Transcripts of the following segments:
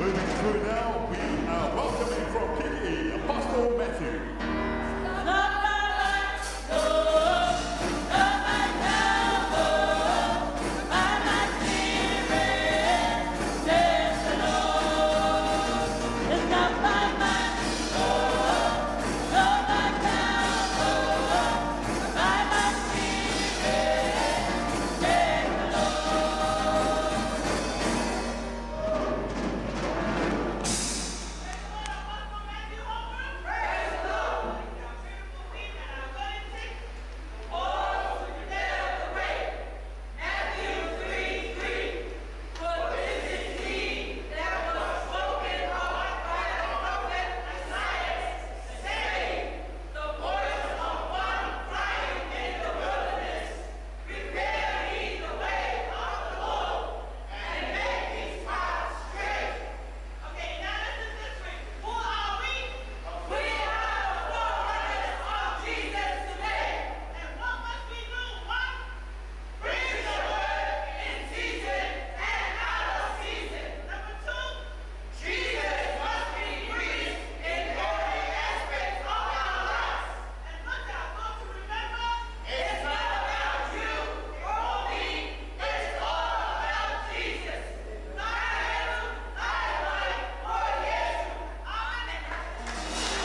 Moving through now, we are welcoming from Kiki, Apostle Matthew.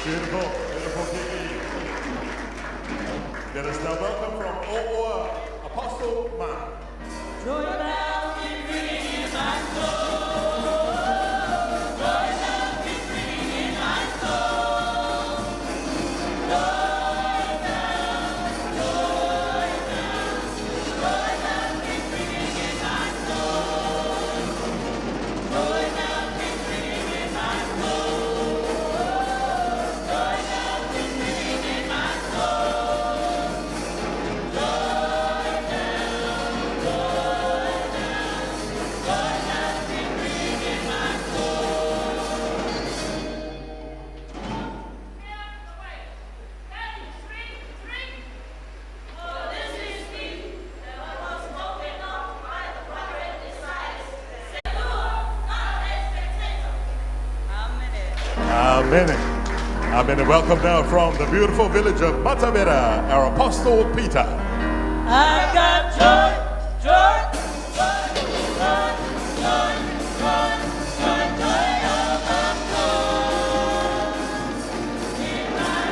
Beautiful, beautiful Kiki. Let us now welcome from O'Oa, Apostle Man. Joy bells keep ringing in my soul. Joy bells keep ringing in my soul. Joy bells, joy bells, joy bells keep ringing in my soul. Joy bells keep ringing in my soul. Amen. Welcome now from the beautiful village of Matavera, our Apostle Peter. I got joy, joy, joy, joy, joy, joy, joy, joy overflows in my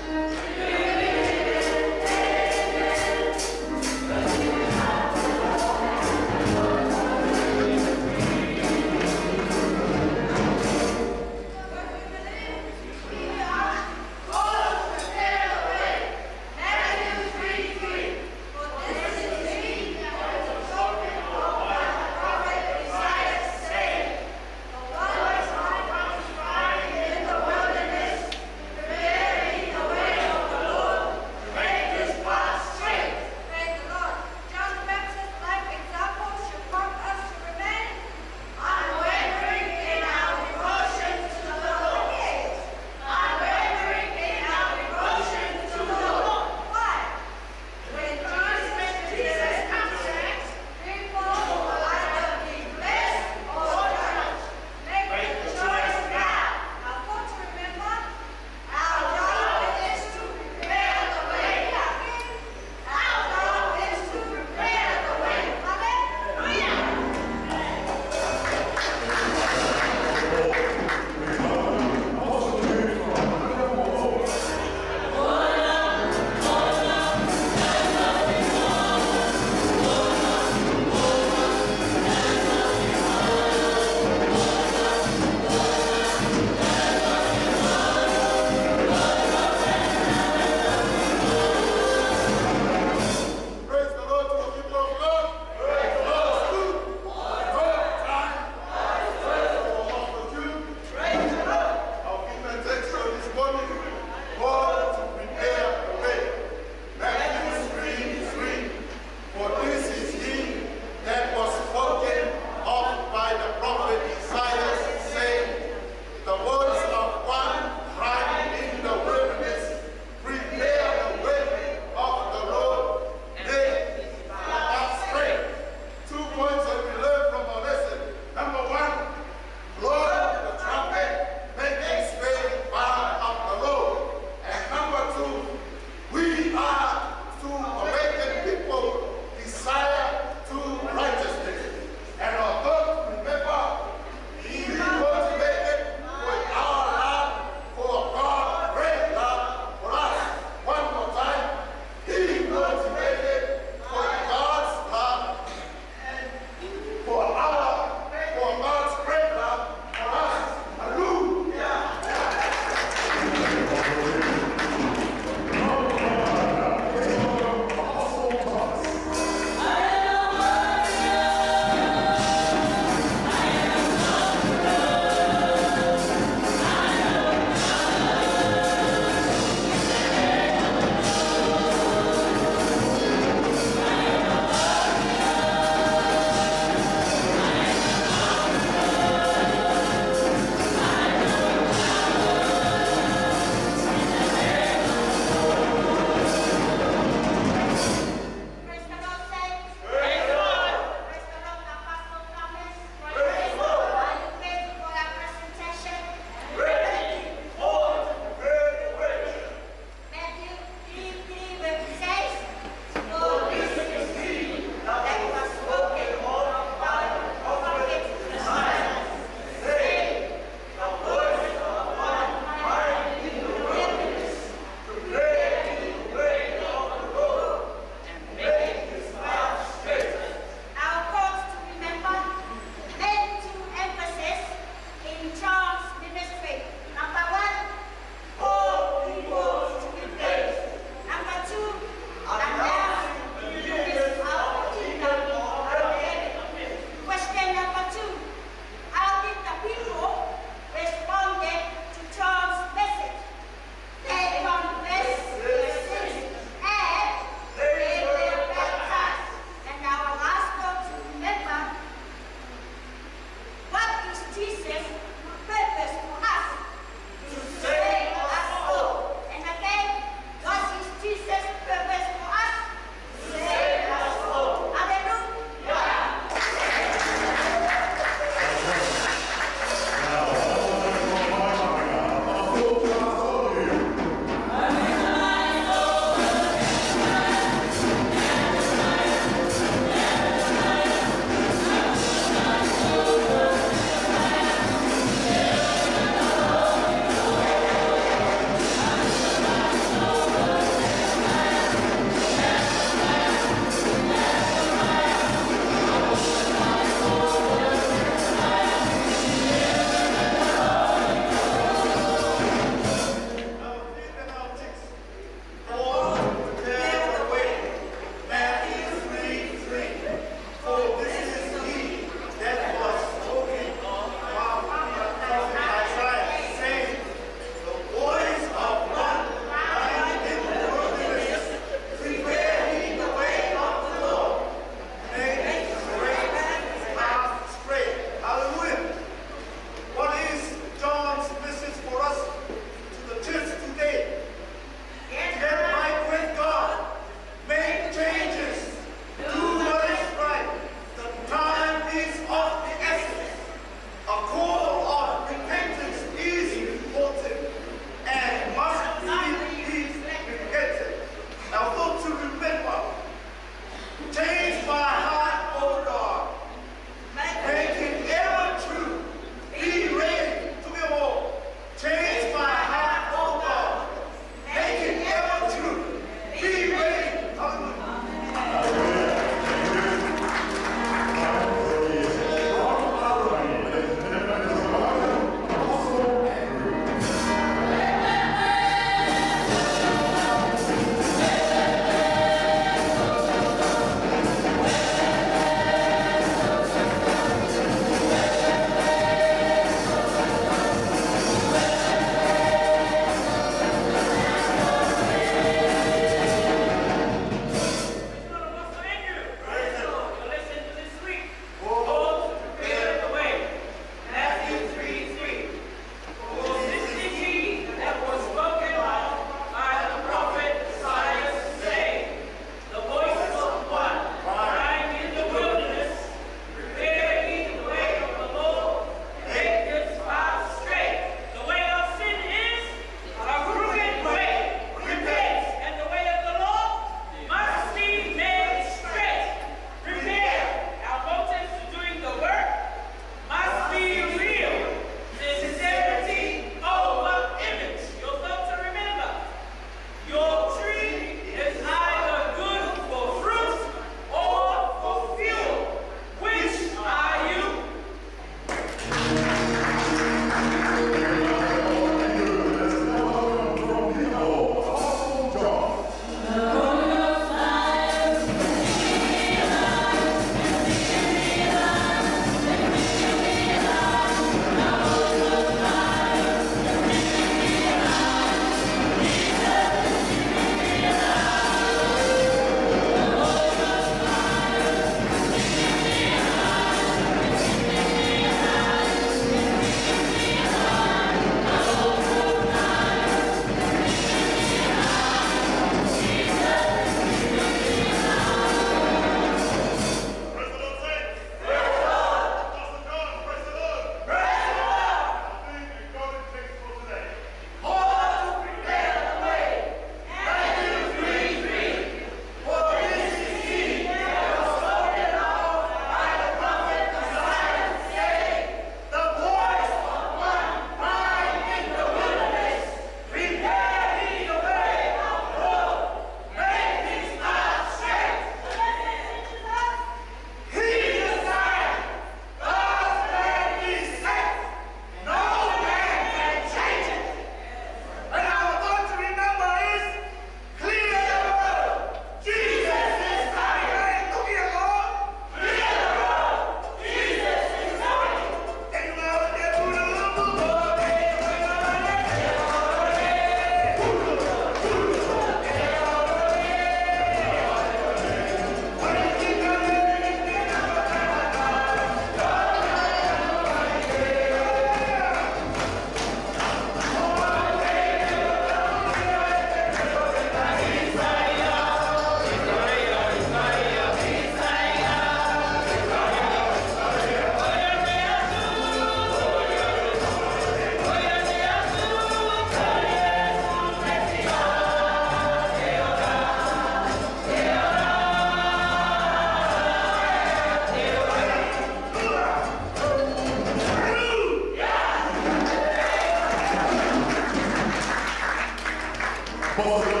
Thank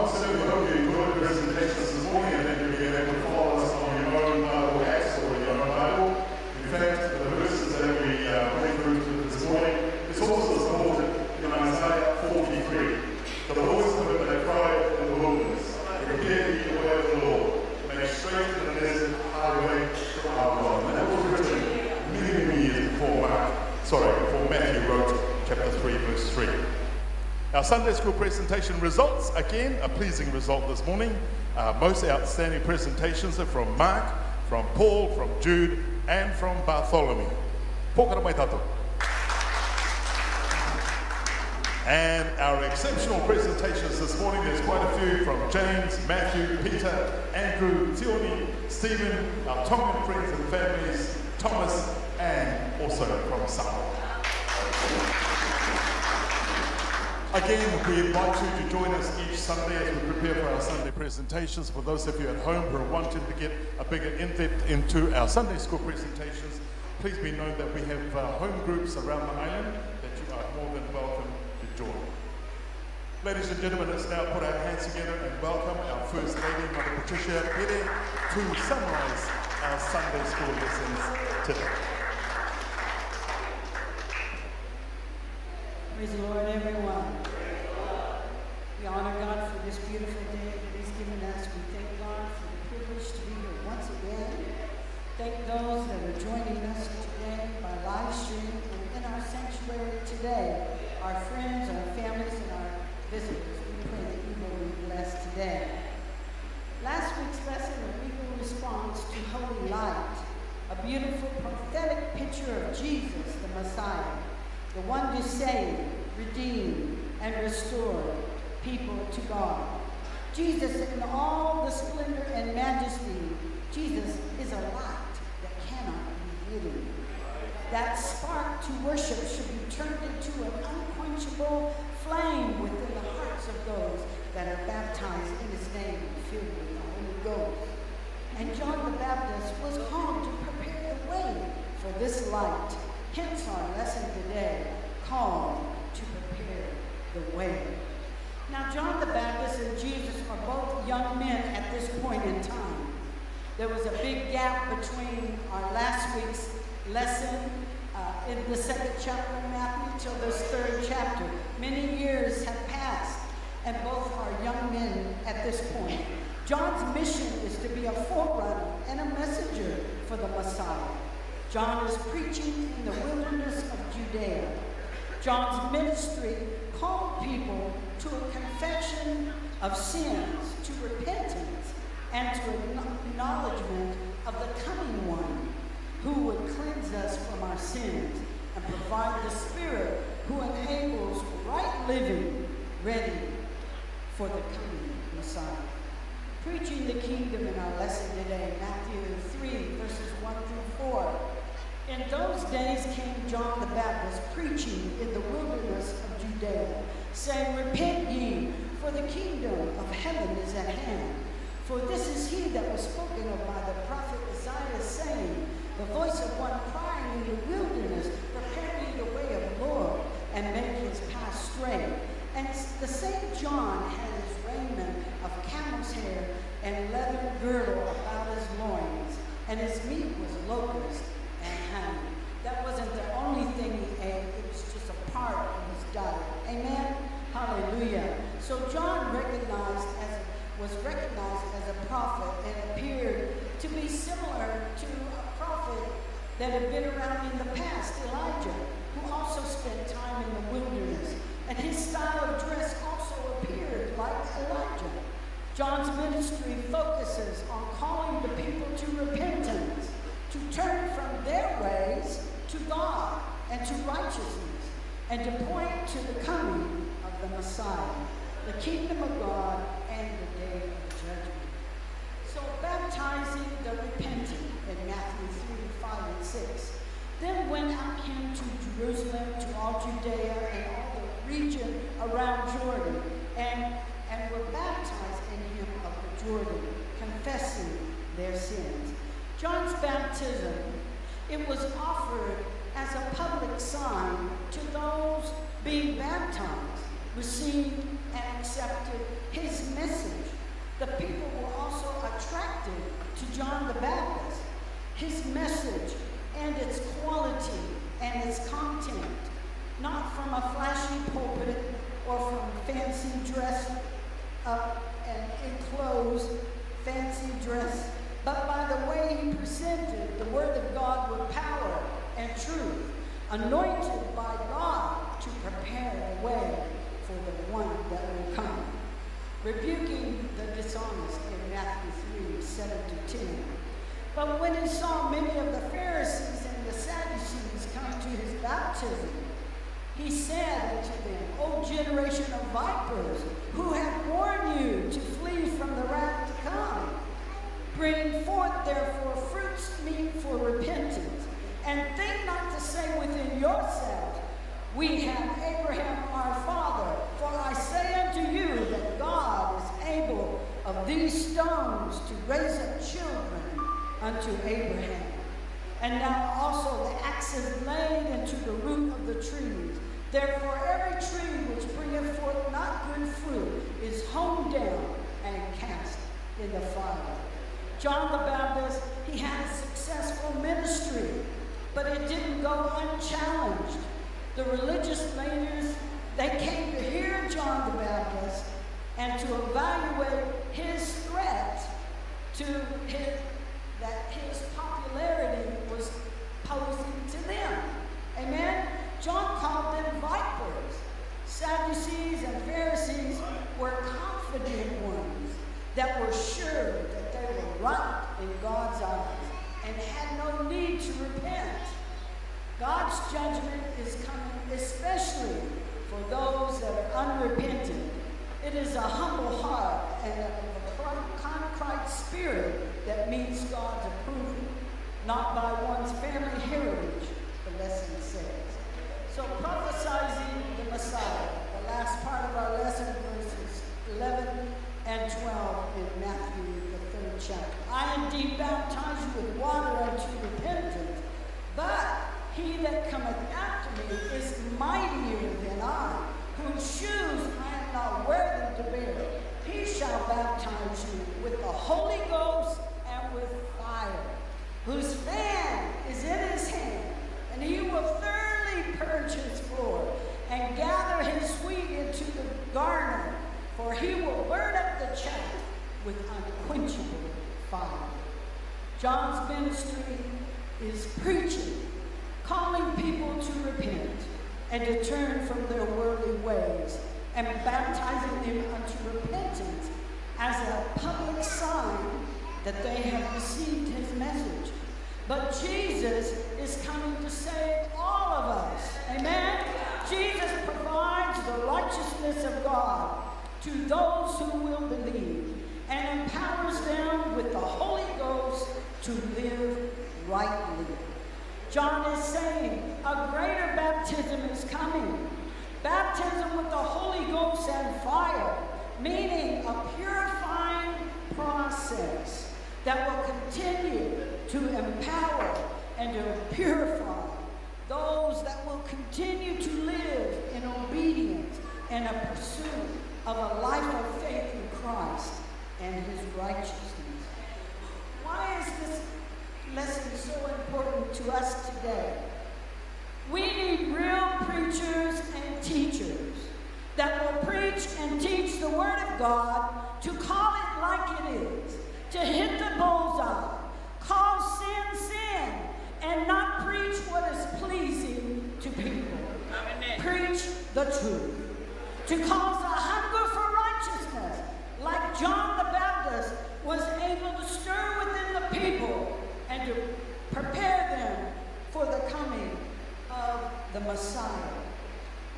I certainly hope you enjoyed the presentations this morning and that you'll be able to follow us on your own Bible apps or your own Bible. In fact, the verses that we went through this morning, it's also supported in Isaiah 43. The voice of him that cried in the wilderness, prepare ye the way of the Lord, make straight in the desert highway for our God. And that was written many years before Matthew wrote chapter 3, verse 3. Our Sunday school presentation results, again, a pleasing result this morning. Most outstanding presentations are from Mark, from Paul, from Jude, and from Bartholomew. Pōkara mai tātou. And our exceptional presentations this morning, there's quite a few from James, Matthew, Peter, Andrew, Tioni, Stephen, our Tongan friends and families, Thomas, and also from Samoa. Again, we invite you to join us each Sunday as we prepare for our Sunday presentations. For those of you at home who are wanting to get a bigger in-depth into our Sunday school presentations, please be known that we have home groups around the island that you are more than welcome to join. Ladies and gentlemen, let's now put our hands together and welcome our First Lady, Mother Patricia Pere, to summarize our Sunday school lessons today. Praise the Lord, everyone. We honor God for this beautiful day that He's given us. We thank God for the privilege to be here once again. Thank those that are joining us today by live stream and in our sanctuary today, our friends, our families, and our visitors. We pray that you will be blessed today. Last week's lesson, a legal response to holy light, a beautiful prophetic picture of Jesus, the Messiah, the one to save, redeem, and restore people to God. Jesus, in all the splendor and majesty, Jesus is a light that cannot be hidden. That spark to worship should be turned into an unquenchable flame within the hearts of those that are baptized in His name and filled with the Holy Ghost. And John the Baptist was called to prepare the way for this light. Hence our lesson today, called to prepare the way. Now, John the Baptist and Jesus are both young men at this point in time. There was a big gap between our last week's lesson in the second chapter of Matthew till this third chapter. Many years have passed, and both are young men at this point. John's mission is to be a forerunner and a messenger for the Messiah. John is preaching in the wilderness of Judea. John's ministry called people to a confession of sins, to repentance, and to acknowledgement of the coming one who would cleanse us from our sins and provide the Spirit who enables right living ready for the coming Messiah. Preaching the kingdom in our lesson today, Matthew 3, verses 1 through 4. In those days came John the Baptist preaching in the wilderness of Judea, saying, Repent ye, for the kingdom of heaven is at hand. For this is he that was spoken of by the prophet Esias, saying, The voice of one crying in the wilderness, Prepare ye the way of the Lord, and make his path straight. And the same John had his raiment of camel's hair and leather girdle about his loins, and his meat was locust and honey. That wasn't the only thing he ate, it was just a part of his diet. Amen? Hallelujah. So John was recognized as a prophet and appeared to be similar to a prophet that had been around in the past, Elijah, who also spent time in the wilderness. And his style of dress also appeared like Elijah. John's ministry focuses on calling the people to repentance, to turn from their ways to God and to righteousness, and to point to the coming of the Messiah, the kingdom of God, and the day of judgment. So baptizing the repentant in Matthew 3, 5, and 6. Then went out him to Jerusalem, to all Judea, and all the region around Jordan, and were baptized in him of the Jordan, confessing their sins. John's baptism, it was offered as a public sign to those being baptized, received and accepted his message message and its quality and its content, not from a flashy pulpit or from fancy dress up and in clothes, fancy dress, but by the way he presented the Word of God with power and truth, anointed by God to prepare the way for the one that will come. Rebuking the dishonest in Matthew 3:7-10. But when he saw many of the Pharisees and the Sadducees come to his baptism, he said unto them, O generation of vipers, who hath warned you to flee from the wrath to come? Bring forth therefore fruits meet for repentance, and think not to say within yourselves, we have Abraham our father. For I say unto you that God is able of these stones to raise up children unto Abraham. And now also the axe is laid into the root of the trees. Therefore every tree which bringeth forth not good fruit is hewn down and cast in the fire. John the Baptist, he had a successful ministry, but it didn't go unchallenged. The religious leaders, they came to hear John the Baptist and to evaluate his threat to his popularity was posing to them. Amen? John called them vipers. Sadducees and Pharisees were confident ones that were sure that they were right in God's eyes and had no need to repent. God's judgment is coming especially for those that are unrepentant. It is a humble heart and a contrite spirit that meets God's approval, not by one's family heritage, the lesson says. So prophesizing the Messiah, the last part of our lesson, verses 11 and 12 in Matthew, the 3rd chapter. I indeed baptize you with water unto repentance, but he that cometh after me is mightier than I, whose shoes I am not worthy to bear. He shall baptize you with the Holy Ghost and with fire, whose fan is in his hand, and he will thoroughly purge his floor and gather his wheat into the garner, for he will burn up the chaff with unquenchable fire. John's ministry is preaching, calling people to repent and to turn from their worldly ways, and baptizing them unto repentance as a public sign that they have received his message. But Jesus is coming to save all of us. Amen? Jesus provides the righteousness of God to those who will believe and empowers them with the Holy Ghost to live rightly. John is saying a greater baptism is coming. Baptism with the Holy Ghost and fire, meaning a purifying process that will continue to empower and to purify those that will continue to live in obedience and a pursuit of a life of faith in Christ and his righteousness. Why is this lesson so important to us today? We need real preachers and teachers that will preach and teach the Word of God, to call it like it is, to hit the bullseye, call sin, sin, and not preach what is pleasing to people. Preach the truth. To cause a hunger for righteousness, like John the Baptist was able to stir within the people and to prepare them for the coming of the Messiah.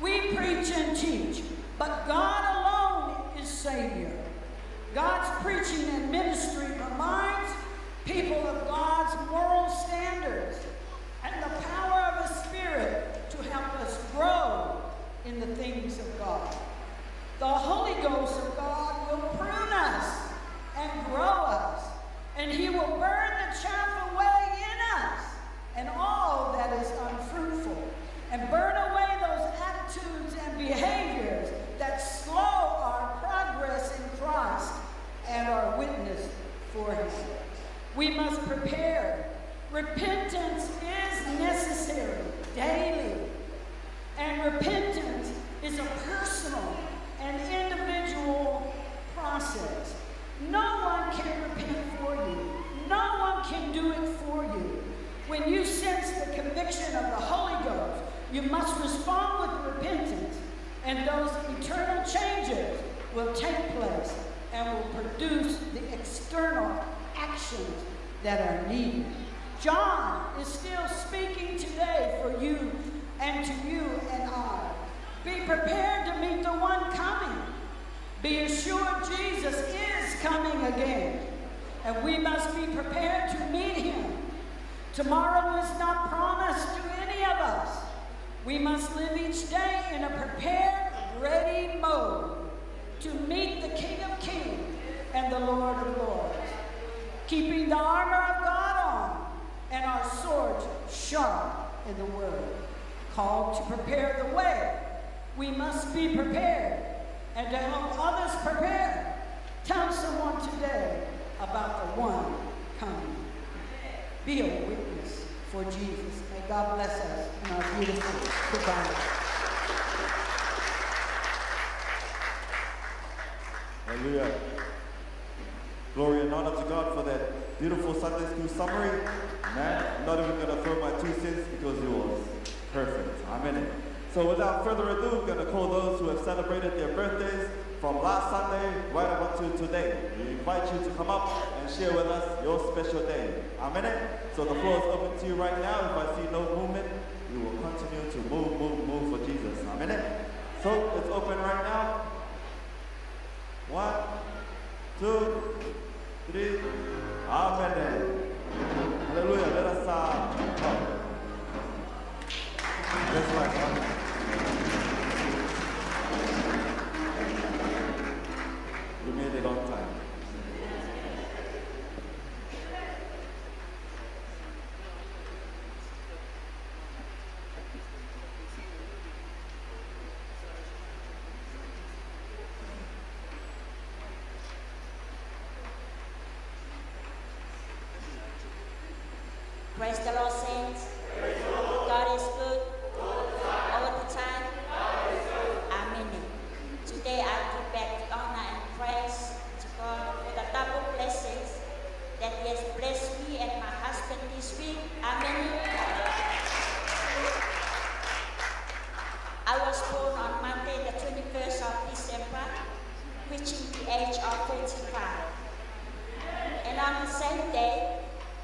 We preach and teach, but God alone is Savior. God's preaching and ministry reminds people of God's moral standards and the power of His Spirit to help us grow in the things of God. The Holy Ghost of God will prune us and grow us, and He will burn the chaff away in us and all that is unfruitful, and burn away those attitudes and behaviors that slow our progress in Christ and our witness for Him. We must prepare Repentance is necessary daily. And repentance is a personal and individual process. No one can repent for you. No one can do it for you. When you sense the conviction of the Holy Ghost, you must respond with repentance, and those eternal changes will take place and will produce the external actions that are needed. John is still speaking today for you and to you and I. Be prepared to meet the one coming. Be assured Jesus is coming again, and we must be prepared to meet him. Tomorrow is not promised to any of us. We must live each day in a prepared, ready mode to meet the King of Kings and the Lord of Lords, keeping the armor of God on and our swords sharp in the word. Called to prepare the way, we must be prepared, and to help others prepare, tell someone today about the one coming. Be a witness for Jesus. May God bless us in our beautiful goodbye. Hallelujah. Glory and honor to God for that beautiful Sunday school summary. Man, I'm not even going to throw my 2 cents because it was perfect. Amen. So without further ado, I'm going to call those who have celebrated their birthdays from last Sunday right up to today. We invite you to come up and share with us your special day. Amen. So the floor is open to you right now. If I see no movement, we will continue to move for Jesus. Amen. So it's open right now. 1, 2, 3. Amen. Hallelujah. Let us come. Just like that. We made it on time. Praise the Lord, saints. God is good all the time. Amen. Today I give back the honor and praise to God for the double blessings that He has blessed me and my husband this week. Amen. I was born on Monday, the 21st of December, reaching the age of 45. And on the same day,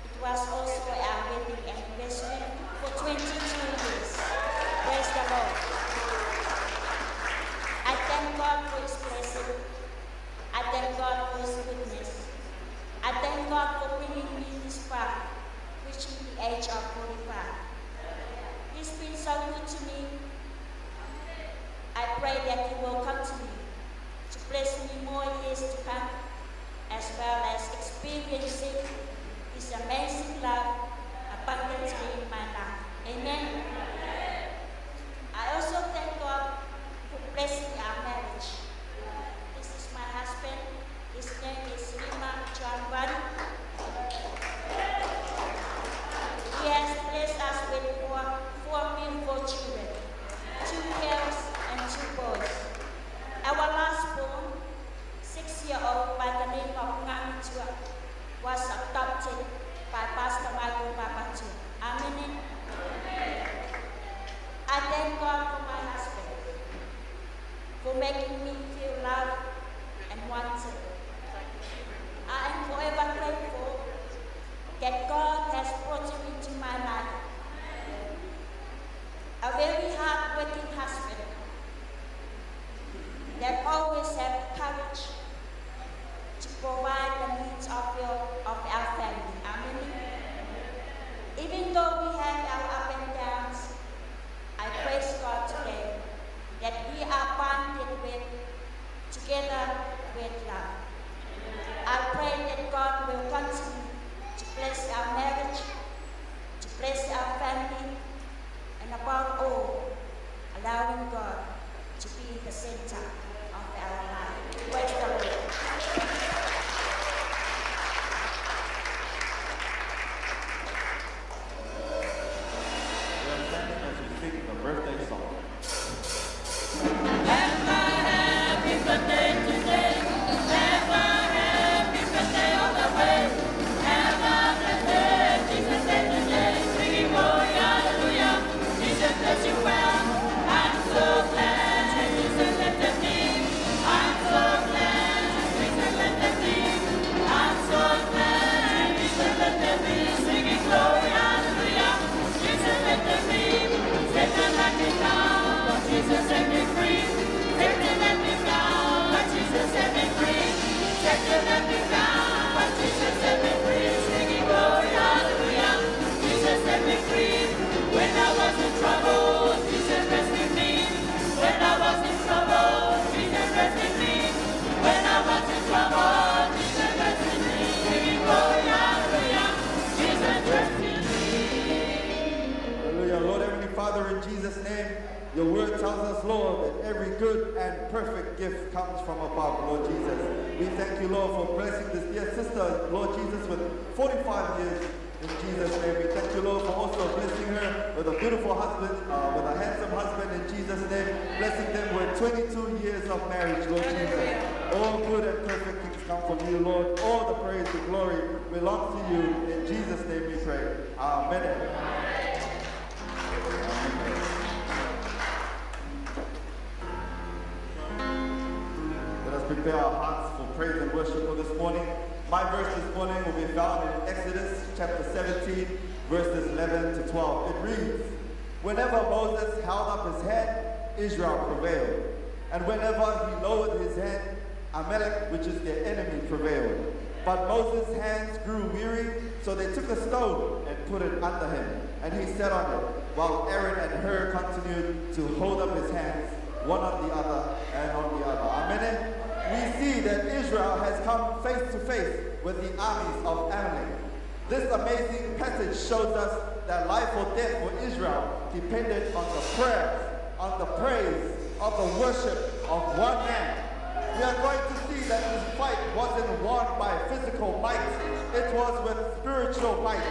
it was also our wedding anniversary for 22 years. Praise the Lord. I thank God for His blessing. I thank God for His goodness. I thank God for bringing me this far, reaching the age of 45. He's been so good to me. I pray that He will come to me to bless me more years to come, as well as experiencing His amazing love abundantly in my life. Amen. I also thank God for blessing our marriage. This is my husband. His name is Rima John Van. He has blessed us with four beautiful children, 2 girls and 2 boys. Our last born, 6-year-old by the name of Ngamitua, was adopted by Pastor Michael Papatu. Amen. I thank God for my husband, for making me feel loved and wanted. I am forever grateful that God has brought him into my life. A very hard-working husband that always has courage to provide the needs of our family. Amen. Even though we have our up and downs, I praise God today that we are bonded with, together us, Lord, that every good and perfect gift comes from above, Lord Jesus. We thank you, Lord, for blessing this dear sister, Lord Jesus, with 45 years in Jesus' name. We thank you, Lord, for also blessing her with a beautiful husband, with a handsome husband in Jesus' name. Blessing them with 22 years of marriage, Lord Jesus. All good and perfect things come from you, Lord. All the praise and glory belongs to you. In Jesus' name we pray. Amen. Prepare our hearts for praise and worship for this morning. My verse this morning will be found in Exodus chapter 17, verses 11 to 12. It reads, "Whenever Moses held up his hand, Israel prevailed. And whenever he lowered his hand, Amalek, which is their enemy, prevailed. But Moses' hands grew weary, so they took a stone and put it under him. And he sat on it, while Aaron and Hur continued to hold up his hands, one on the other and on the other." Amen. We see that Israel has come face to face with the armies of Amalek. This amazing passage shows us that life or death for Israel depended on the prayers, on the praise, of the worship of one man. We are going to see that this fight wasn't won by physical might, it was with spiritual might.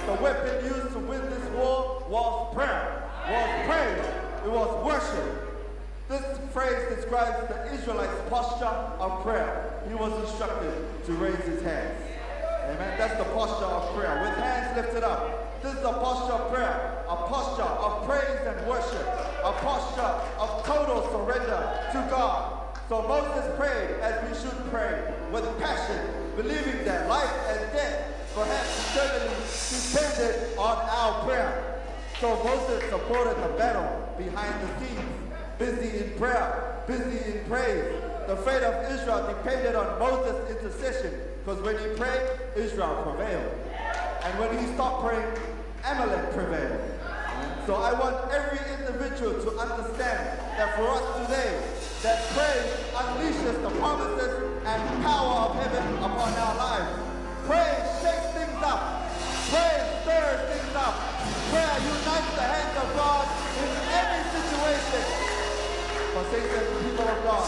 The weapon used to win this war was prayer, was praise, it was worship. This phrase describes the Israelites' posture of prayer. He was instructed to raise his hands. Amen. That's the posture of prayer, with hands lifted up. This is the posture of prayer, a posture of praise and worship, a posture of total surrender to God. So Moses prayed as we should pray, with passion, believing that life and death, perhaps eternity, depended on our prayer. So Moses supported the battle behind the scenes, busy in prayer, busy in praise. The fate of Israel depended on Moses' intercession, because when he prayed, Israel prevailed. And when he stopped praying, Amalek prevailed. So I want every individual to understand that for us today, that praise unleashes the promises and power of heaven upon our lives. Praise shakes things up. Praise stirs things up. Prayer unites the hands of God in every situation. For Satan, people of God,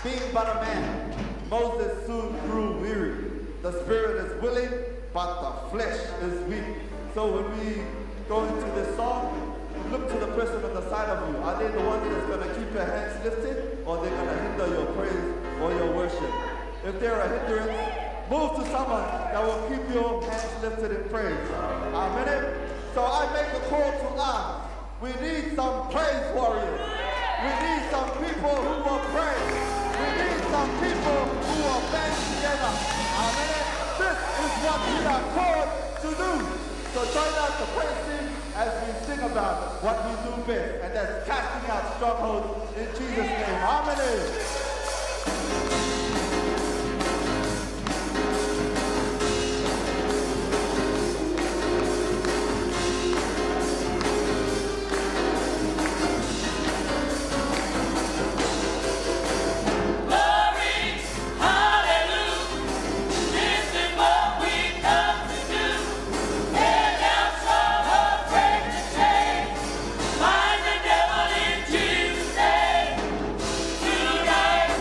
being but a man, Moses soon grew weary. The spirit is willing, but the flesh is weak. So when we go into this song, look to the person on the side of you. Are they the ones that's going to keep your hands lifted, or they're going to hinder your praise or your worship? If they're a hindrance, move to someone that will keep your hands lifted in praise. Amen. So I make a call to us. We need some praise warriors. We need some people who will pray. We need some people who will band together. Amen. This is what we are called to do. So join us to praise Him as we sing about what we do best, and that's casting out strongholds in Jesus' name. Amen. Tonight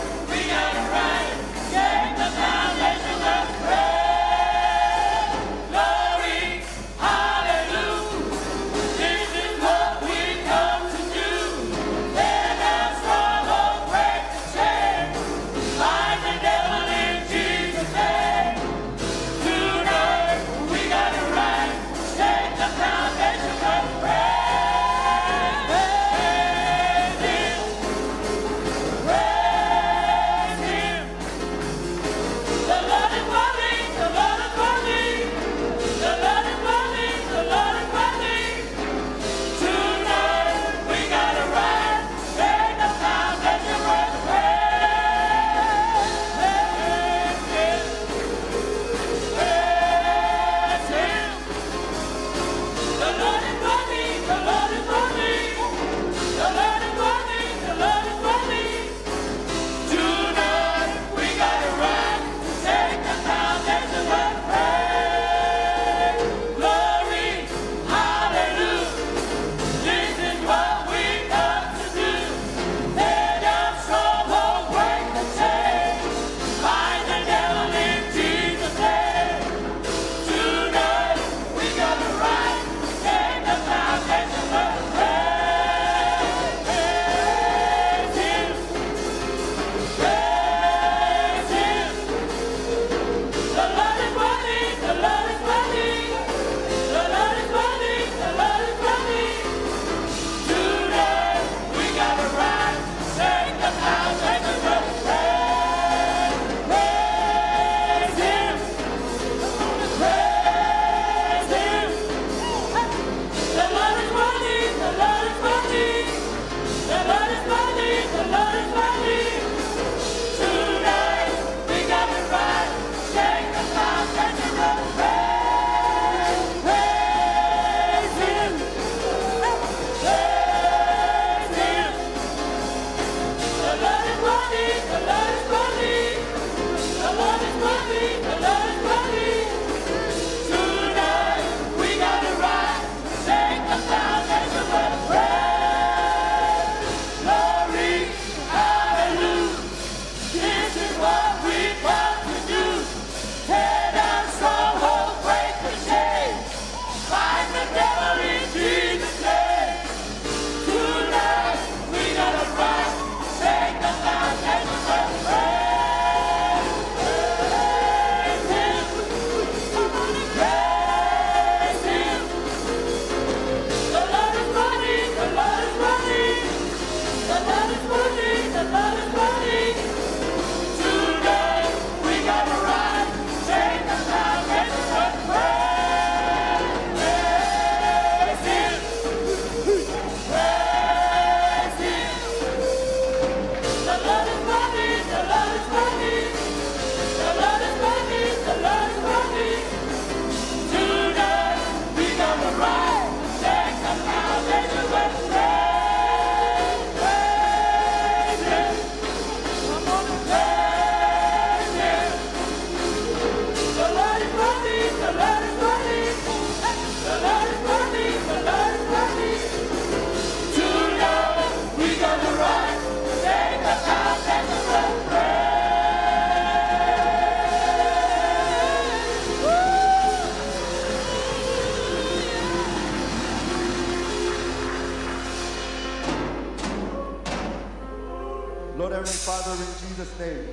another in Jesus' name.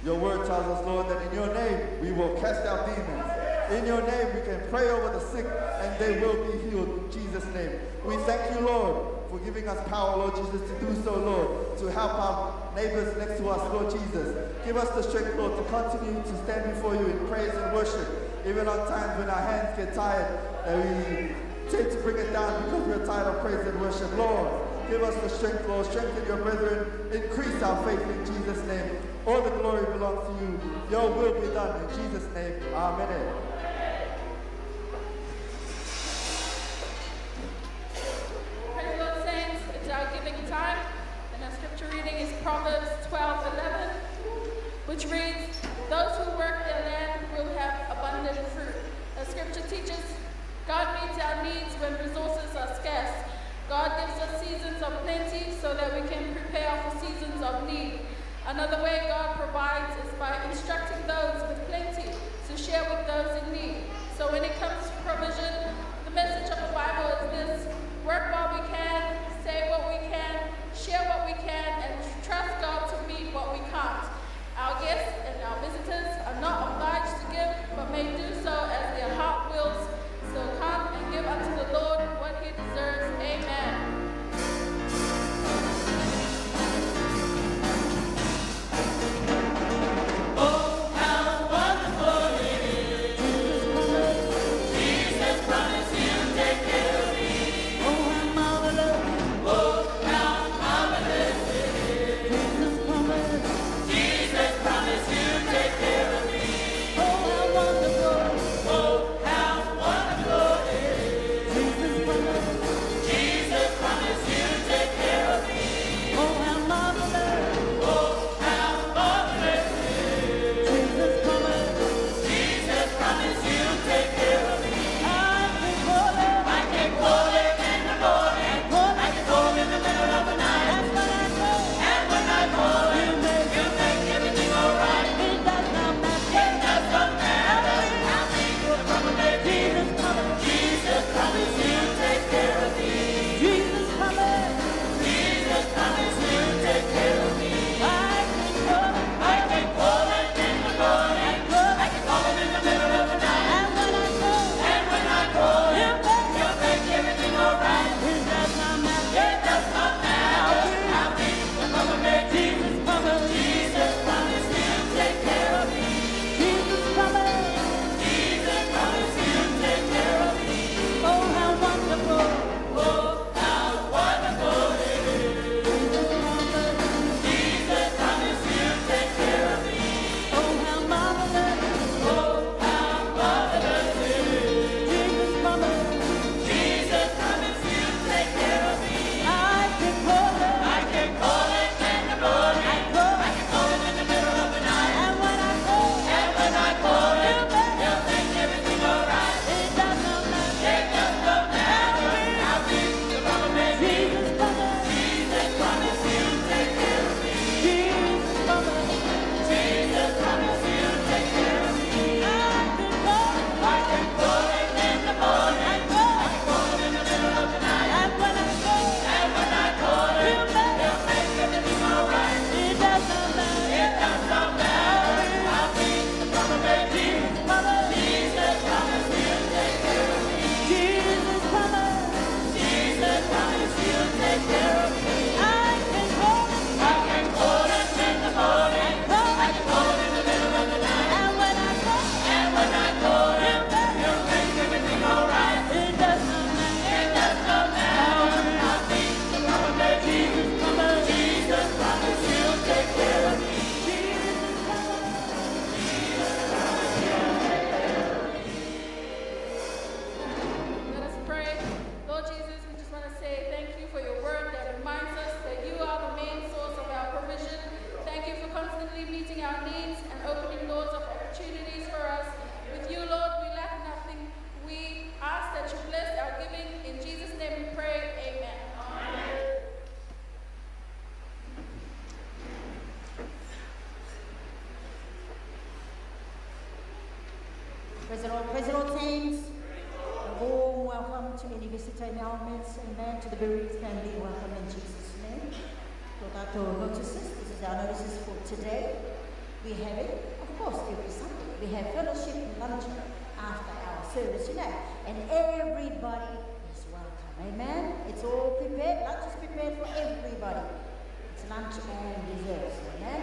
Your word tells us, Lord, that in your name we will cast out demons. In your name we can pray over the sick and they will be healed in Jesus' name. We thank you, Lord, for giving us power, Lord Jesus, to do so, Lord, to help our neighbors next to us, Lord Jesus. Give us the strength, Lord, to continue to stand before you in praise and worship, even on times when our hands get tired and we tend to bring it down because we're tired of praise and worship. Lord, give us the strength, Lord. Strengthen your brethren. Increase our faith in Jesus' name. All the glory belongs to you. Your will be done in Jesus' name. Amen. Praise Lord, saints. It's our giving time. And our scripture reading is Proverbs 12:11, which reads, "Those who work their land will have abundant fruit." The scripture teaches God meets our needs when resources are scarce. God gives us seasons of plenty so that we can prepare for seasons of need. Another way God provides is by instructing those with plenty to share with those in need. So when it comes to provision, the message of the Bible is this: work while we can, say what we can, share what we can, and trust God to meet what we can't. Our guests and our visitors are not obliged to give, but may do so as their heart wills. So come and give unto the Lord what he deserves. Amen. President James, a warm welcome to any visitor in our midst, amen. To the bereaved family, welcome in Jesus' name. Notices, this is our notices for today. We have it, of course, every Sunday. We have fellowship lunch after our service, and everybody is welcome. Amen. It's all prepared. Lunch is prepared for everybody. It's lunch and desserts. Amen.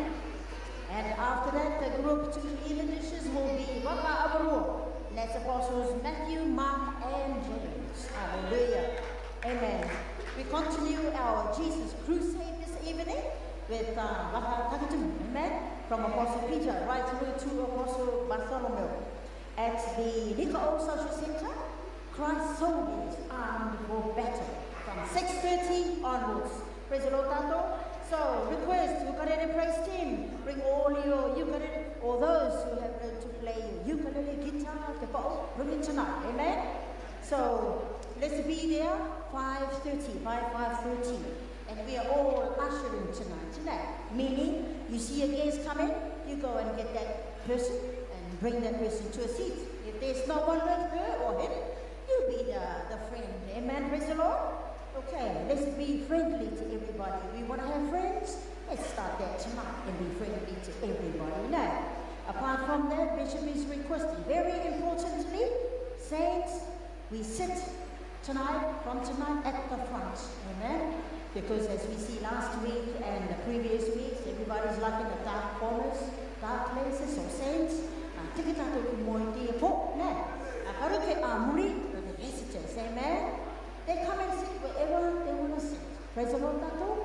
And after that, the group 2 even dishes will be Waka Avarua. That's Apostles Matthew, Mark, and James. Hallelujah. Amen. We continue our Jesus Crusade this evening with Waka Takatum. Amen. From Apostle Peter right through to Apostle Bartholomew. At the Nikao Social Center, Christ Soldiers Armed for Battle. From 6:30 onwards. Praise the Lord, Tato. So, request, ukulele praise team, bring all your ukulele, or those who have learned to play your ukulele, guitar, the bowl, bring it tonight, amen? So, let's be there, 5:30, and we are all ushering tonight, meaning, you see a guest coming, you go and get that person, and bring that person to a seat. If there's no one with her or him, you be the friend, amen, praise the Lord? Okay, let's be friendly to everybody. We want to have friends? Let's start that tonight and be friendly to everybody. Now, apart from that, Bishop is requesting, very importantly, saints, we sit from tonight at the front. Amen? Because as we see last week and the previous weeks, everybody's like in the dark corners, dark places. So saints, the visitors, amen? They come and sit wherever they want to sit. Praise the Lord, Tato.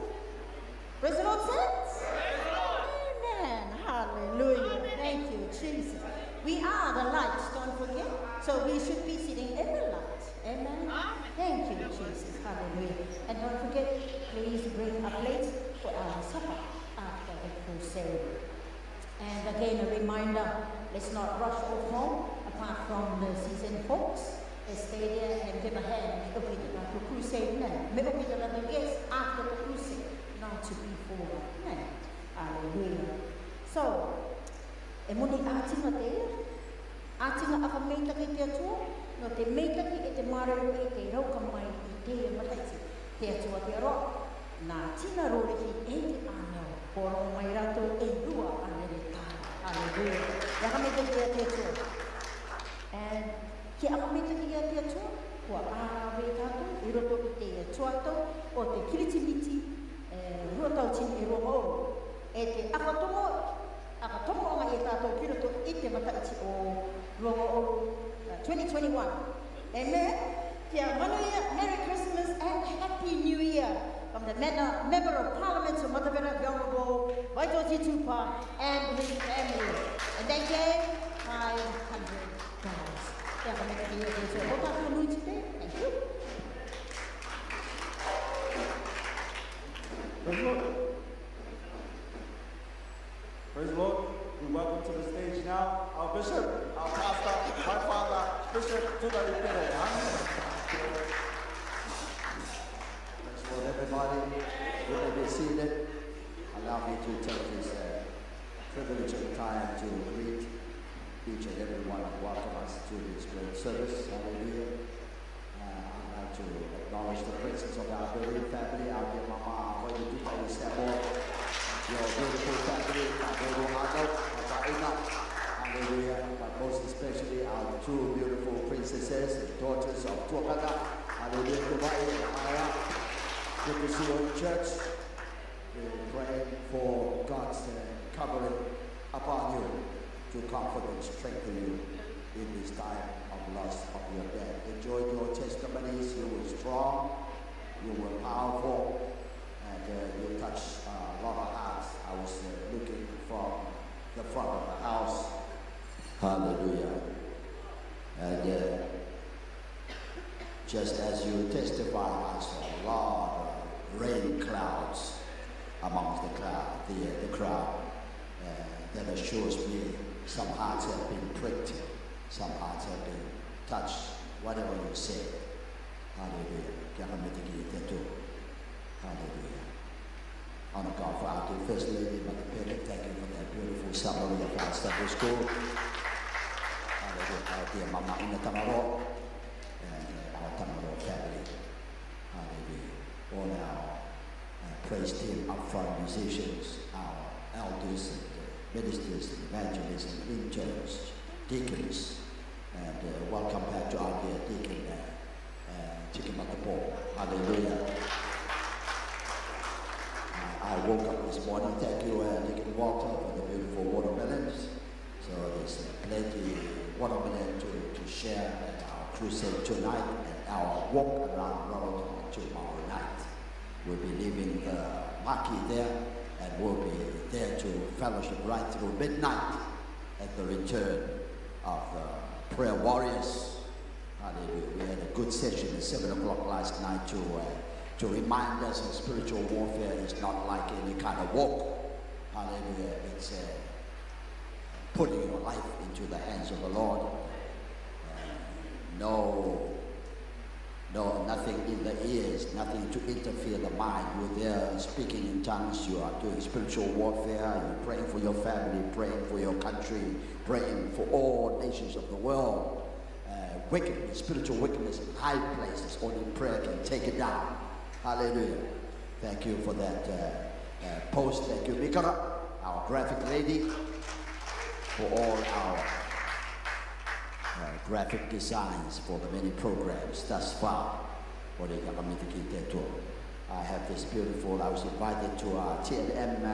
Praise the Lord, saints. Amen. Hallelujah. Thank you, Jesus. We are the light, don't forget. So we should be sitting in the light. Amen. Thank you, Jesus. Hallelujah. And don't forget, please bring a plate for our supper after the crusade. And again, a reminder, let's not rush off home, apart from the seasoned folks. Stay there and give a hand to the crusade now. Maybe the guests after the crusade, not to be forward. Hallelujah. So, emuni atinga there, atinga aka meita ki te atua, no te meita ki e te marau e te rauka mai I te mataiti. Te atua te aroa, nā tina roreki e te anau, poro mai rato e rua anere tāna. Hallelujah. Yaka meita ki te atua. And ki akamita ki a te atua, kua āwe tātou, I roto ki te atuato, o te kiritimiti, ruatautin e roa oro. E te akatongo anga e tātou ki roto I te mataiti o roa oro 2021. Amen? Kia manuia, Merry Christmas and Happy New Year from the Member of Parliament of Matavera, the Honourable Waitoji Tupa and his family. And they gave $500. Thank you. Praise the Lord. Praise the Lord. We welcome to the stage now our bishop, our pastor, my father, Bishop Tudari Pere. Praise the Lord, everybody. You may be seated. Allow me to take this privilege of time to greet each and every one and welcome us to this great service. Hallelujah. I'd like to acknowledge the presence of our beloved family, our dear Mama, your beautiful family, hallelujah. But most especially our two beautiful princesses and daughters of Tuakaka. Hallelujah. Good to see you in church. We're praying for God's covering upon you, to comfort and strengthen you in this time of loss of your death. Enjoyed your testimonies. You were strong, you were powerful, and you touched a lot of hearts. I was looking from the front of the house. Hallelujah. And just as you testified, I saw a lot of rain clouds amongst the crowd. That assures me some hearts have been pricked, some hearts have been touched, whatever you say. Hallelujah. Hallelujah. Honor God for our dear First Lady, Mother Perry. Thank you for that beautiful summary of our Sunday school. Hallelujah. Our dear Mama Ina Tamaro and our Tamaro family. Hallelujah. All our praise team, up front musicians, our elders and ministers and evangelists and interns, deacons, and welcome back to our dear deacon, Chicken. Hallelujah. I woke up this morning, thank you, Deacon Walter, for the beautiful watermelons. So there's plenty watermelon to share at our crusade tonight and our walk around Rarotonga tomorrow night. We'll be leaving the marquee there and we'll be there to fellowship right through midnight at the return of the prayer warriors. Hallelujah. We had a good session at 7 o'clock last night to remind us that spiritual warfare is not like any kind of walk. Hallelujah. It's putting your life into the hands of the Lord. Nothing in the ears, nothing to interfere the mind. You're there speaking in tongues, you are doing spiritual warfare, you're praying for your family, praying for your country, praying for all nations of the world. Wickedness, spiritual wickedness in high places, only prayer can take it down. Hallelujah. Thank you for that post. Thank you, Mikara, our graphic lady, for all our graphic designs for the many programs thus far. I have this beautiful, I was invited to our TNM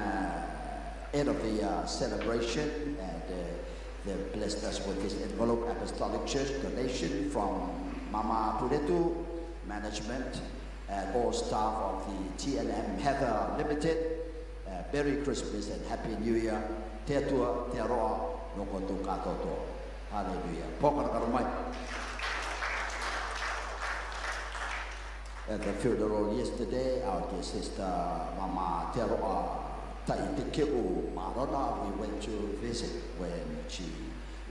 end of the celebration, and they blessed us with this envelope, Apostolic Church donation from Mama Puretu Management and all staff of the TNM Heather Limited. Merry Christmas and Happy New Year. Tetua, Teroa, Nokoto Katoto. Hallelujah. At the funeral yesterday, our dear sister Mama Teroa Taitikeu Marona, we went to visit when she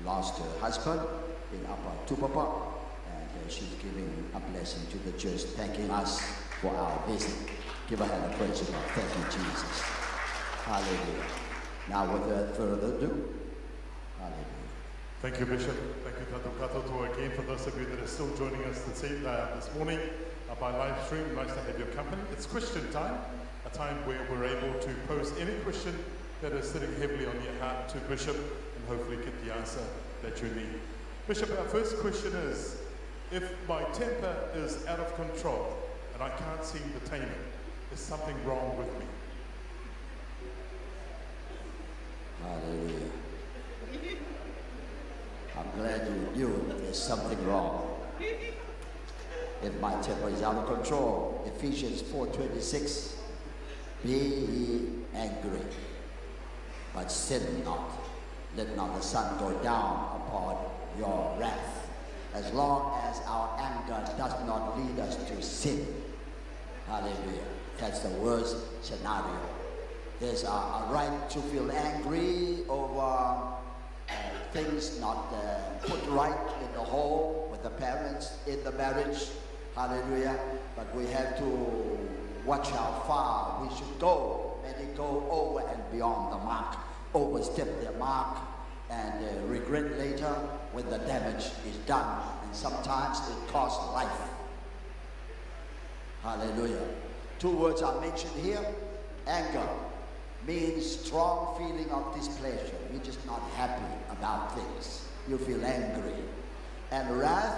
lost her husband in Upper Tupapa, and she's giving a blessing to the church, thanking us for our visit. Give a hand of praise to God. Thank you, Jesus. Hallelujah. Now, without further ado, hallelujah. Thank you, Bishop. Thank you, Tato Katoto, again for those of you that are still joining us this morning by live stream. Nice to have your company. It's question time, a time where we're able to pose any question that is sitting heavily on your heart to Bishop and hopefully get the answer that you need. Bishop, our first question is, if my temper is out of control and I can't seem to tame it, is something wrong with me? Hallelujah. I'm glad you knew there's something wrong. If my temper is out of control, Ephesians 4:26, be ye angry, but sin not. Let not the sun go down upon your wrath. As long as our anger does not lead us to sin. Hallelujah. That's the worst scenario. There's a right to feel angry over things not put right in the home, with the parents, in the marriage. Hallelujah. But we have to watch how far we should go. Many go over and beyond the mark, overstep their mark, and regret later when the damage is done. And sometimes it costs life. Hallelujah. Two words are mentioned here. Anger means strong feeling of displeasure. You're just not happy about things. You feel angry. And wrath,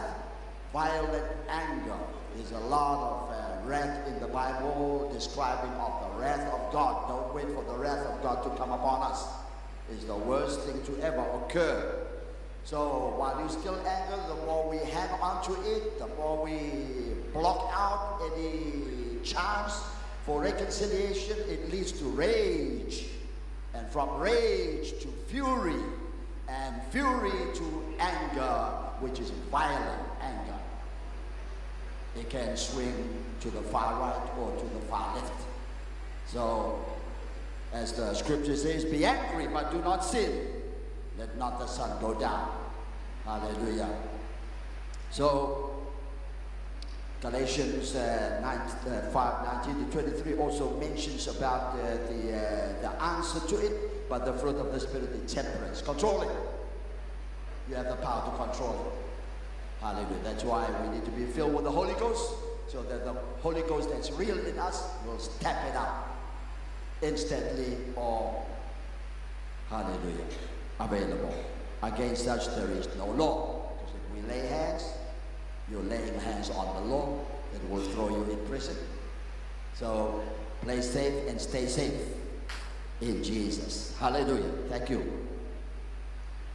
violent anger. There's a lot of wrath in the Bible describing of the wrath of God. Don't wait for the wrath of God to come upon us. It's the worst thing to ever occur. So while you're still angry, the more we hang on to it, the more we block out any chance for reconciliation, it leads to rage. And from rage to fury, and fury to anger, which is violent anger. It can swing to the far right or to the far left. So, as the scripture says, be angry, but do not sin. Let not the sun go down. Hallelujah. So, Galatians 5:19-23 also mentions about the answer to it, but the fruit of the Spirit is temperance. Control it. You have the power to control it. Hallelujah. That's why we need to be filled with the Holy Ghost, so that the Holy Ghost that's real in us will step it up instantly or Hallelujah. Available. Against such there is no law. Because if we lay hands, you're laying hands on the law, it will throw you in prison. So play safe and stay safe in Jesus. Hallelujah. Thank you.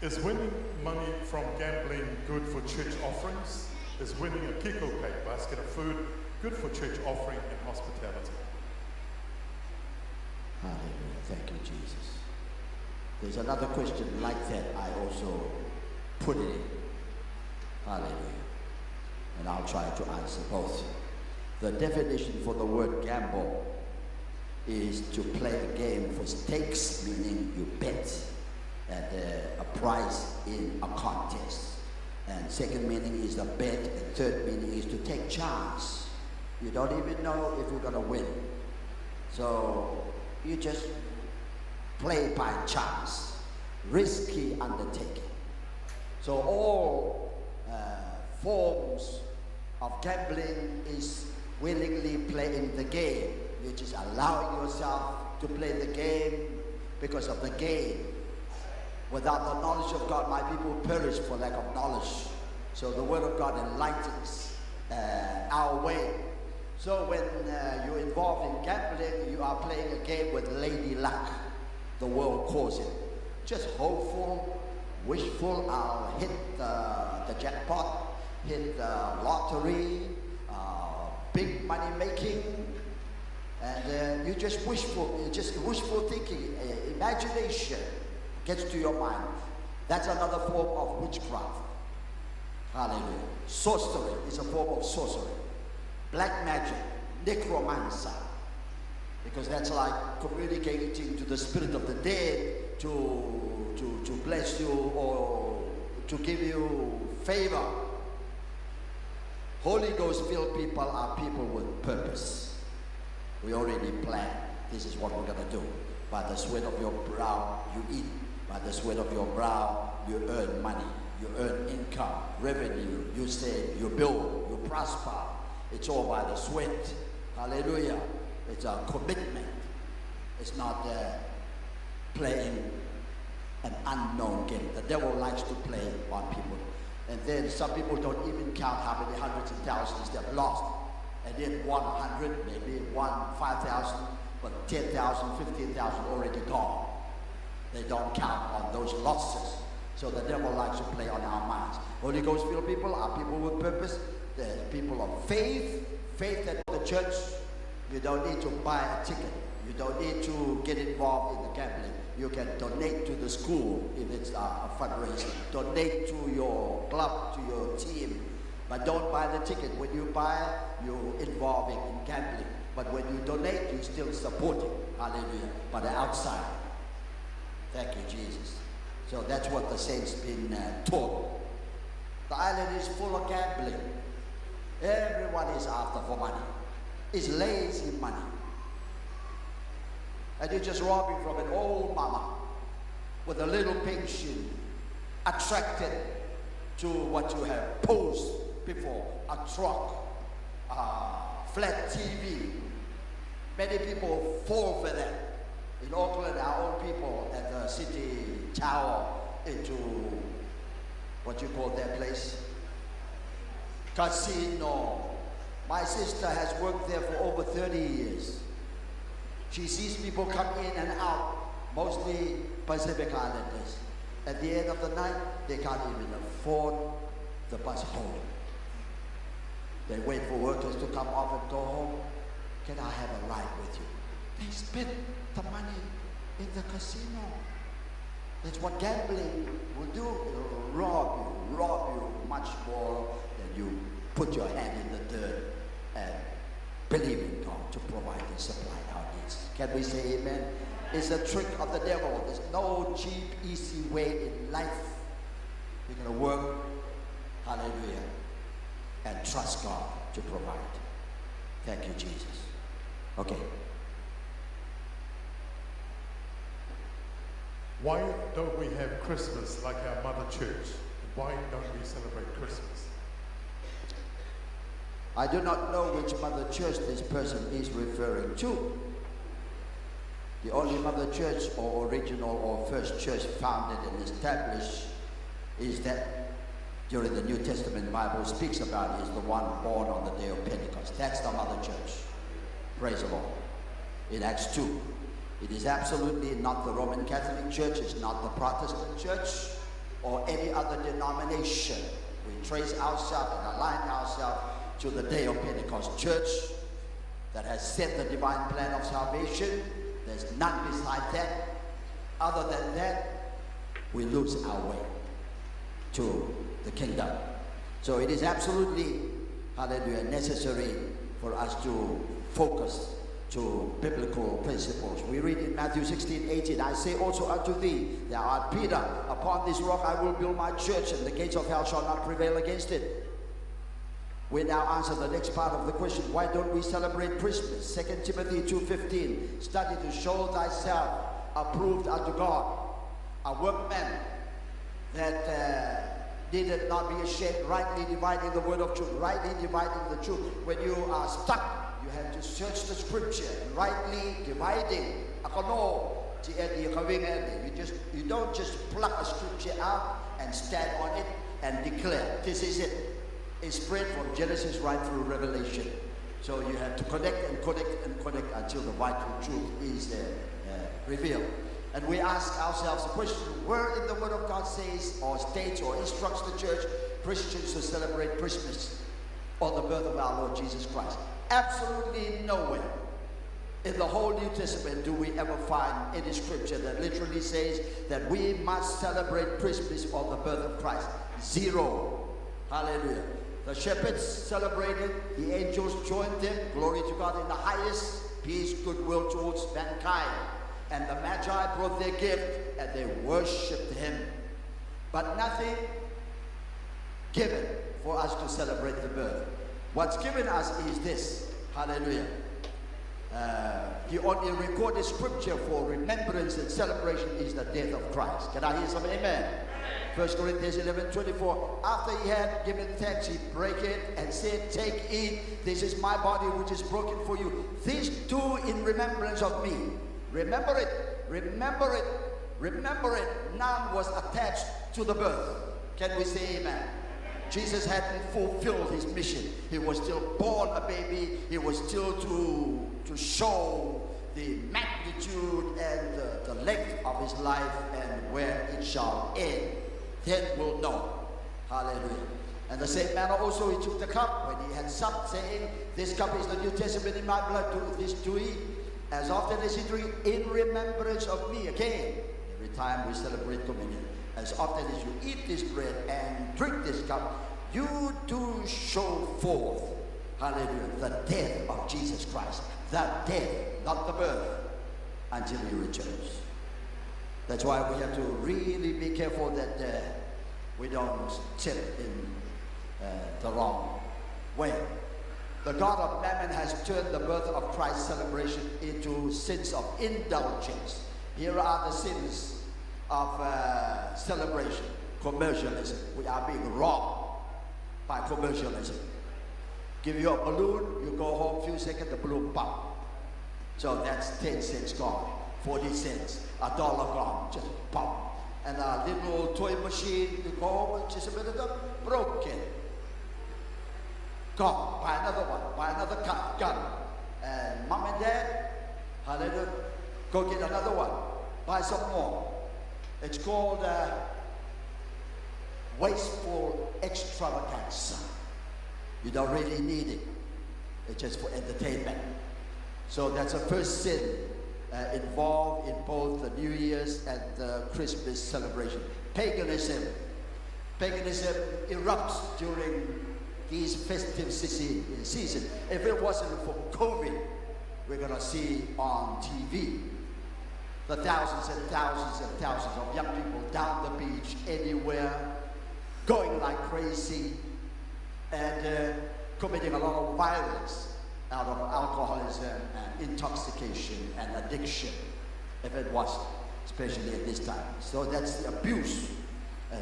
Is winning money from gambling good for church offerings? Is winning a kiko cake, basket of food, good for church offering and hospitality? Hallelujah. Thank you, Jesus. There's another question like that I also put it in. Hallelujah. And I'll try to answer both. The definition for the word gamble is to play a game for stakes, meaning you bet at a prize in a contest. And second meaning is a bet, and third meaning is to take chance. You don't even know if you're going to win. So you just play by chance, risky undertaking. So all forms of gambling is willingly playing the game. You just allow yourself to play the game because of the game. Without the knowledge of God, my people perish for lack of knowledge. So the word of God enlightens our way. So when you're involved in gambling, you are playing a game with lady luck, the world calls it. Just hopeful, wishful, I'll hit the jackpot, hit the lottery, big money making, and you just wishful thinking, imagination gets to your mind. That's another form of witchcraft. Hallelujah. Sorcery is a form of sorcery. Black magic, necromancer, because that's like communicating to the spirit of the dead to bless you or to give you favor. Holy Ghost filled people are people with purpose. We already planned. This is what we're going to do. By the sweat of your brow, you eat. By the sweat of your brow, you earn money. You earn income, revenue. You save, you build, you prosper. It's all by the sweat. Hallelujah. It's a commitment. It's not playing an unknown game. The devil likes to play on people. And then some people don't even count how many hundreds and thousands they've lost. And then 100, maybe 5,000, but 10,000, 15,000 already gone. They don't count on those losses. So the devil likes to play on our minds. Holy Ghost filled people are people with purpose. They're people of faith. Faith at the church. You don't need to buy a ticket. You don't need to get involved in the gambling. You can donate to the school if it's a fundraiser. Donate to your club, to your team. But don't buy the ticket. When you buy, you're involving in gambling. But when you donate, you're still supporting. Hallelujah. But the outside. Thank you, Jesus. So that's what the saints been taught. The island is full of gambling. Everyone is after for money. It's lazy money. And you're just robbing from an old mama with a little pension, attracted to what you have posed before, a truck, flat TV. Many people fall for that. In Auckland, our own people at the city tower into what you call that place? Casino. My sister has worked there for over 30 years. She sees people come in and out, mostly Pacific Islanders. At the end of the night, they can't even afford the bus home. They wait for workers to come off and go home. Can I have a ride with you? They spend the money in the casino. That's what gambling will do. It'll rob you much more than you put your hand in the dirt and believe in God to provide and supply our needs. Can we say amen? It's a trick of the devil. There's no cheap, easy way in life. You're going to work, hallelujah, and trust God to provide. Thank you, Jesus. Okay. Why don't we have Christmas like our mother church? Why don't we celebrate Christmas? I do not know which mother church this person is referring to. The only mother church or original or first church founded and established is that during the New Testament Bible speaks about is the one born on the day of Pentecost. That's the mother church. Praise the Lord. In Acts 2. It is absolutely not the Roman Catholic Church, it's not the Protestant Church or any other denomination. We trace ourselves and align ourselves to the day of Pentecost church that has set the divine plan of salvation. There's none beside that. Other than that, we lose our way to the kingdom. So it is absolutely, hallelujah, necessary for us to focus to biblical principles. We read in Matthew 16:18, I say also unto thee, thou art Peter, upon this rock I will build my church, and the gates of hell shall not prevail against it. We now answer the next part of the question, why don't we celebrate Christmas? 2 Timothy 2:15, study to show thyself approved unto God, a workman that needed not be ashamed, rightly dividing the word of truth, rightly dividing the truth. When you are stuck, you have to search the scripture, rightly dividing. You don't just pluck a scripture out and stand on it and declare, this is it. It's spread from Genesis right through Revelation. So you have to connect and connect and connect until the vital truth is revealed. And we ask ourselves the question, where in the Word of God says or states or instructs the church, Christians to celebrate Christmas or the birth of our Lord Jesus Christ? Absolutely nowhere in the whole New Testament do we ever find any scripture that literally says that we must celebrate Christmas or the birth of Christ. Zero. Hallelujah. The shepherds celebrated, the angels joined them, glory to God in the highest, peace, goodwill towards mankind. And the Magi brought their gift and they worshipped him. But nothing given for us to celebrate the birth. What's given us is this. Hallelujah. The only recorded scripture for remembrance and celebration is the death of Christ. Can I hear some amen? 1 Corinthians 11:24. After he had given thanks, he broke it and said, take, eat. This is my body which is broken for you. This do in remembrance of me. Remember it. Remember it. Remember it. None was attached to the birth. Can we say amen? Jesus hadn't fulfilled his mission. He was still born a baby. He was still to show the magnitude and the length of his life and where it shall end. Then we'll know. Hallelujah. And the same manner also he took the cup when he had supped, saying, this cup is the New Testament in my blood. Do this to eat as often as you drink in remembrance of me. Again, every time we celebrate communion, as often as you eat this bread and drink this cup, you do show forth, hallelujah, the death of Jesus Christ. The death, not the birth, until he returns. That's why we have to really be careful that we don't tip in the wrong way. The God of Mammon has turned the birth of Christ's celebration into sins of indulgence. Here are the sins of celebration. Commercialism. We are being robbed by commercialism. Give you a balloon, you go home, few seconds, the balloon pop. So that's 10 cents gone, 40 cents, $1 gone, just pop. And a little toy machine, you go home, just a minute ago, broken. Gone. Buy another one, buy another gun. And mom and dad, hallelujah, go get another one, buy some more. It's called wasteful extravagance. You don't really need it. It's just for entertainment. So that's the first sin involved in both the New Year's and the Christmas celebration. Paganism. Paganism erupts during these festive season. If it wasn't for COVID, we're going to see on TV the thousands and thousands and thousands of young people down the beach, anywhere, going like crazy, and committing a lot of violence out of alcoholism and intoxication and addiction, if it wasn't, especially at this time. So that's the abuse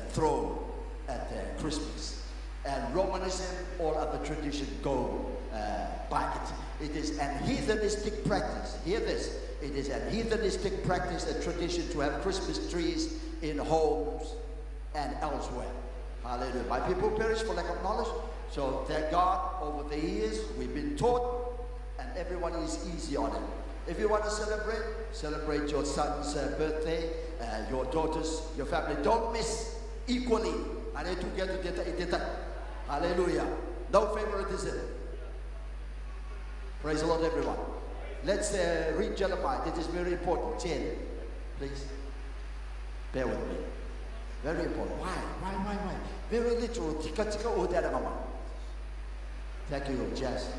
thrown at Christmas. And Romanism, all other traditions go by it. It is an heathenistic practice. Hear this. it is a heathenistic practice and tradition to have Christmas trees in homes and elsewhere. Hallelujah. My people perish for lack of knowledge. So thank God, over the years we've been taught, and everyone is easy on it. If you want to celebrate your son's birthday, your daughter's, your family. Don't miss equally. Hallelujah. No favoritism. Praise the Lord, everyone. Let's read Jeremiah. This is very important. 10, please. Bear with me. Very important. Why? Very literal. Thank you, Jess.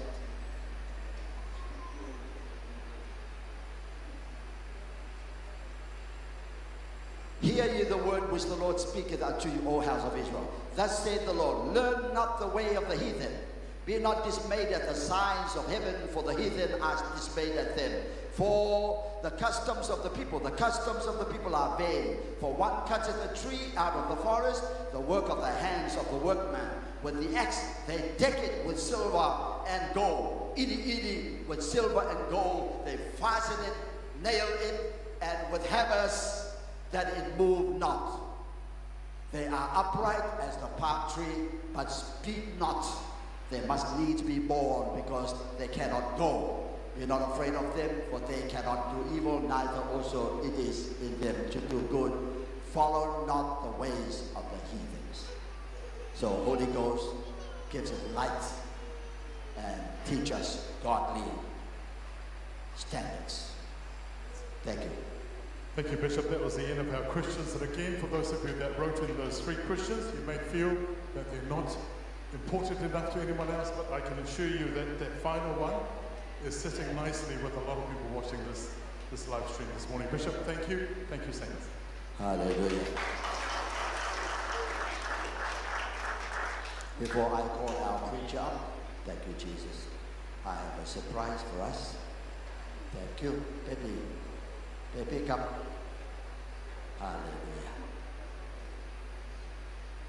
Hear ye the word which the Lord speaketh unto you, O house of Israel. Thus saith the Lord, learn not the way of the heathen. Be not dismayed at the signs of heaven, for the heathen are dismayed at them. For the customs of the people are vain. For one cutteth a tree out of the forest, the work of the hands of the workman. With the axe they deck it with silver and gold. Idi, with silver and gold they fasten it, nail it, and with hammers that it move not. They are upright as the palm tree, but speak not. They must needs be born, because they cannot go. You're not afraid of them, for they cannot do evil, neither also it is in them to do good. Follow not the ways of the heathens. So Holy Ghost gives us light and teach us godly standards. Thank you. Thank you, Bishop. That was the end of our questions. And again, for those of you that wrote in those 3 questions, you may feel that they're not important enough to anyone else, but I can assure you that that final one is sitting nicely with a lot of people watching this live stream this morning. Bishop, thank you. Thank you, Saints. Hallelujah. Before I call our preacher up, thank you, Jesus. I have a surprise for us. Thank you, baby. Baby, come. Hallelujah.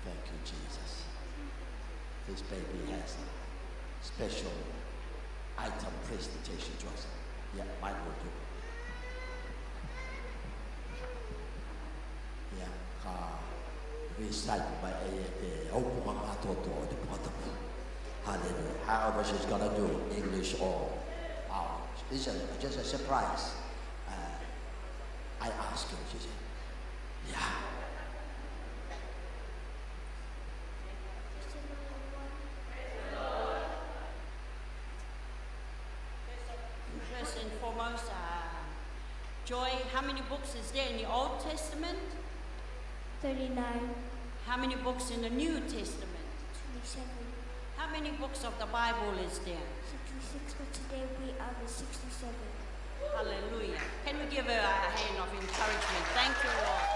Thank you, Jesus. This baby has a special item presentation to us. Yeah, mine will do. Yeah, recited by Hallelujah. However she's gonna do, English or this is just a surprise. I asked her, she said, yeah. First and foremost, Joy, how many books is there in the Old Testament? 39. How many books in the New Testament? 27. How many books of the Bible is there? 66, but today we are the 67. Hallelujah. Can we give her a hand of encouragement? Thank you, Lord.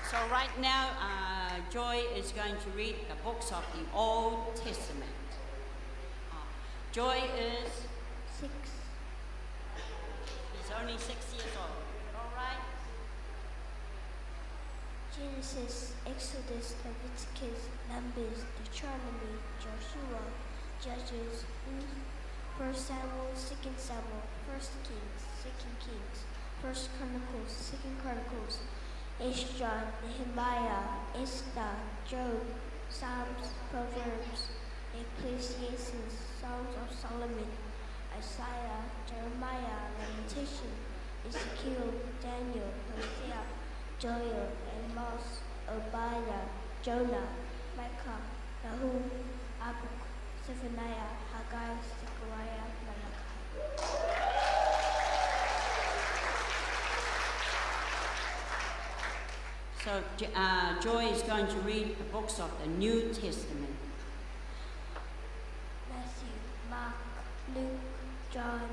So right now, Joy is going to read the books of the Old Testament. Joy is? 6. She's only 6 years old. All right? Genesis, Exodus, Leviticus, Numbers, Deuteronomy, Joshua, Judges, Ruth, 1 Samuel, 2 Samuel, 1 Kings, 2 Kings, 1 Chronicles, 2 Chronicles, Esdras, Nehemiah, Esther, Job, Psalms, Proverbs, Ecclesiastes, Songs of Solomon, Isaiah, Jeremiah, Lamentation, Ezekiel, Daniel, Hosea, Joel, Amos, Obadiah, Jonah, Micah, Nahum, Habakkuk, Zephaniah, Haggai, Zechariah, Malachi. So Joy is going to read the books of the New Testament. Matthew, Mark, Luke, John,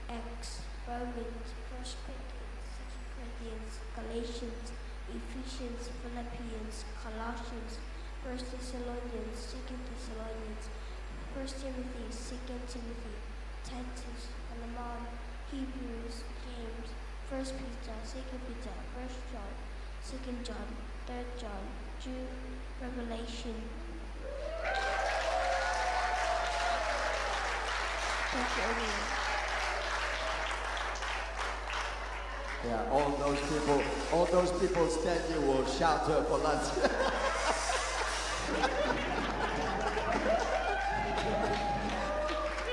Acts, Romans, 1 Corinthians, 2 Corinthians, Galatians, Ephesians, Philippians, Colossians, 1 Thessalonians, 2 Thessalonians, 1 Timothy, 2 Timothy, Titus, Philemon, Hebrews, James, 1 Peter, 2 Peter, 1 John, 2 John, 3 John, Jude, Revelation. Thank you, everyone. Yeah, all those people standing will shout her for lunch.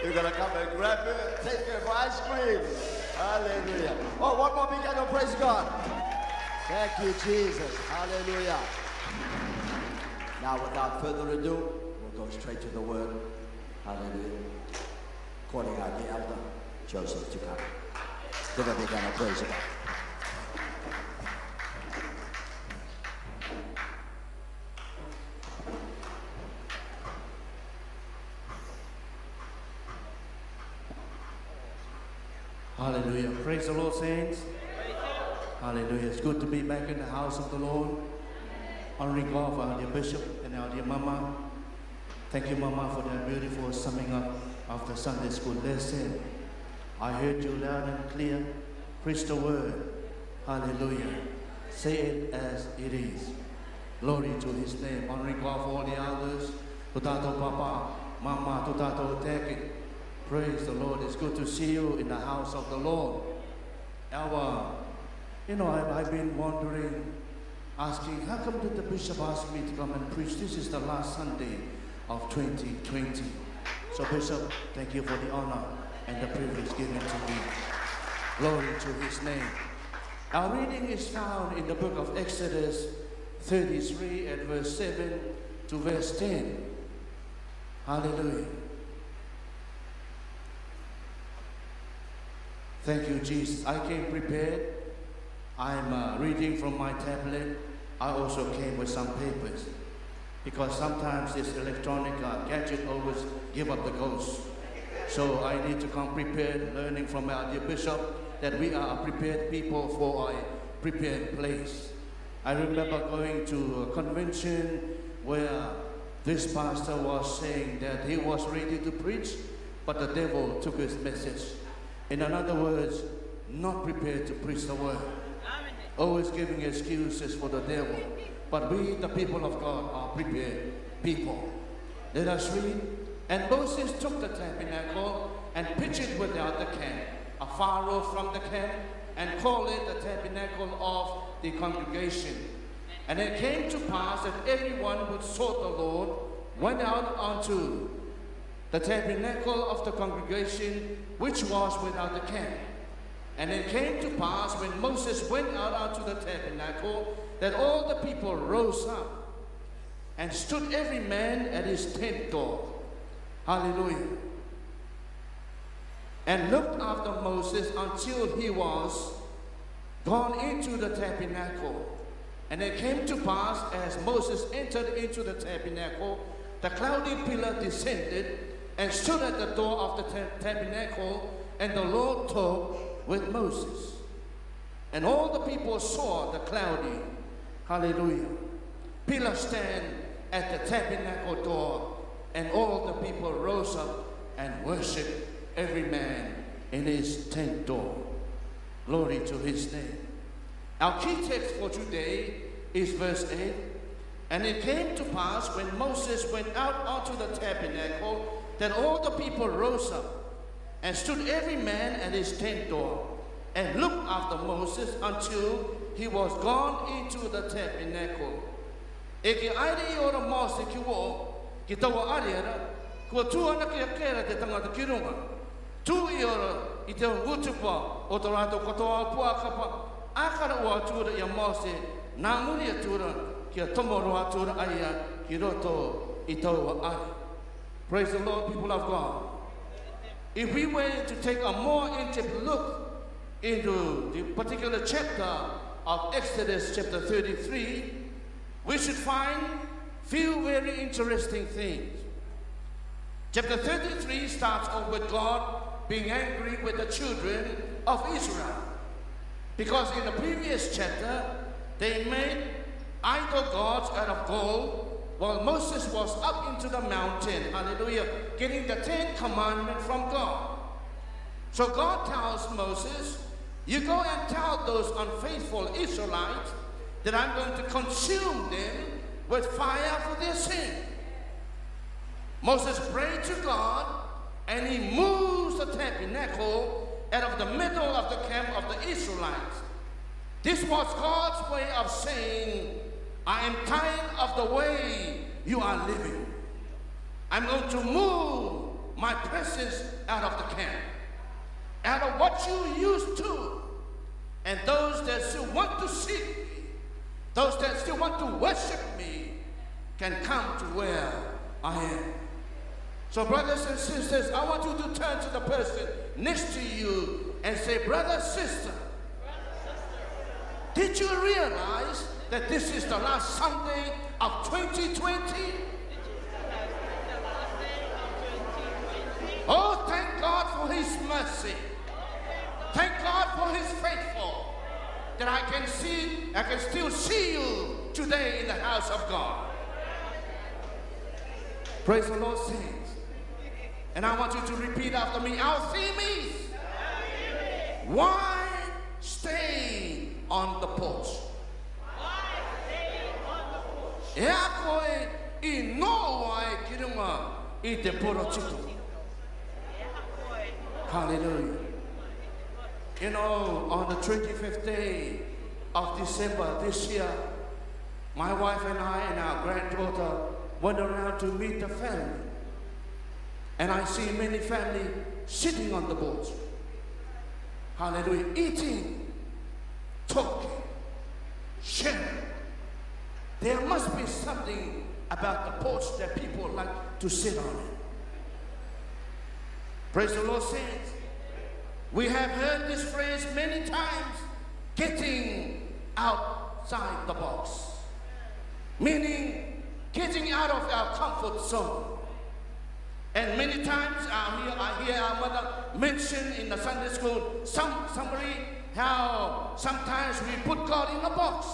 You're gonna come and grab her, take her for ice cream. Hallelujah. Oh, one more big hand of praise God. Thank you, Jesus. Hallelujah. Now, without further ado, we'll go straight to the word. Hallelujah. Calling out the elder, Joseph, to come. Give a big hand of praise God. Hallelujah. Praise the Lord, saints. Hallelujah. It's good to be back in the house of the Lord. Honoring God for our dear bishop and our dear mama. Thank you, mama, for that beautiful summing up of the Sunday school lesson. I heard you loud and clear. Preach the word. Hallelujah. Say it as it is. Glory to his name. Honoring God for all the elders. Tutato papa, mama, tutato teki. Praise the Lord. It's good to see you in the house of the Lord. I've been wondering, asking, how come did the bishop ask me to come and preach? This is the last Sunday of 2020. So Bishop, thank you for the honor and the privilege given to me. Glory to his name. Our reading is found in the book of Exodus 33 at verse 7 to verse 10. Hallelujah. Thank you, Jesus. I came prepared. I'm reading from my tablet. I also came with some papers because sometimes this electronic gadget always give up the ghost. So I need to come prepared, learning from our dear bishop that we are a prepared people for a prepared place. I remember going to a convention where this pastor was saying that he was ready to preach, but the devil took his message. In other words, not prepared to preach the word. Always giving excuses for the devil. But we, the people of God, are prepared people. Let us read. And Moses took the tabernacle and pitched it without the camp, afar off from the camp, and called it the tabernacle of the congregation. And it came to pass that everyone who sought the Lord went out unto the tabernacle of the congregation, which was without the camp. And it came to pass when Moses went out unto the tabernacle that all the people rose up and stood every man at his tent door. Hallelujah. And looked after Moses until he was gone into the tabernacle. And it came to pass as Moses entered into the tabernacle, the cloudy pillar descended and stood at the door of the tabernacle, and the Lord talked with Moses. And all the people saw the cloudy, hallelujah, pillar stand at the tabernacle door, and all the people rose up and worshiped, every man in his tent door. Glory to his name. Our key text for today is verse 8. And it came to pass when Moses went out onto the tabernacle that all the people rose up and stood every man at his tent door and looked after Moses until he was gone into the tabernacle. Eke aere ora Moses ki wo ki tawa ariara ko tuana ki akera te tangata kirunga. Tu I ora I te ngutupa o te rato kotoa puakapa akara ua atura ia Mose nā muri atura ki a tomoro atura aia ki roto I taua ari. Praise the Lord, people of God. If we were to take a more in-depth look into the particular chapter of Exodus chapter 33, we should find few very interesting things. Chapter 33 starts off with God being angry with the children of Israel. Because in the previous chapter, they made idol gods out of gold while Moses was up into the mountain, hallelujah, getting the 10 commandments from God. So God tells Moses, you go and tell those unfaithful Israelites that I'm going to consume them with fire for their sin. Moses prayed to God, and he moves the tabernacle out of the middle of the camp of the Israelites This was God's way of saying, I am tired of the way you are living. I'm going to move my presence out of the camp, out of what you used to. And those that still want to seek me, those that still want to worship me, can come to where I am. So brothers and sisters, I want you to turn to the person next to you and say, brother, sister, did you realize that this is the last Sunday of 2020? Oh, thank God for his mercy. Thank God for his faithful, that I can still see you today in the house of God. Praise the Lord, saints. And I want you to repeat after me. Our theme is, why stay on the porch? Hallelujah. You know, on the 25th day of December this year, my wife and I and our granddaughter went around to meet the family. And I see many families sitting on the porch. Hallelujah. Eating, talking, sharing. There must be something about the porch that people like to sit on it. Praise the Lord, saints. We have heard this phrase many times, getting outside the box. Meaning, getting out of our comfort zone. And many times I hear our mother mention in the Sunday school summary how sometimes we put God in a box.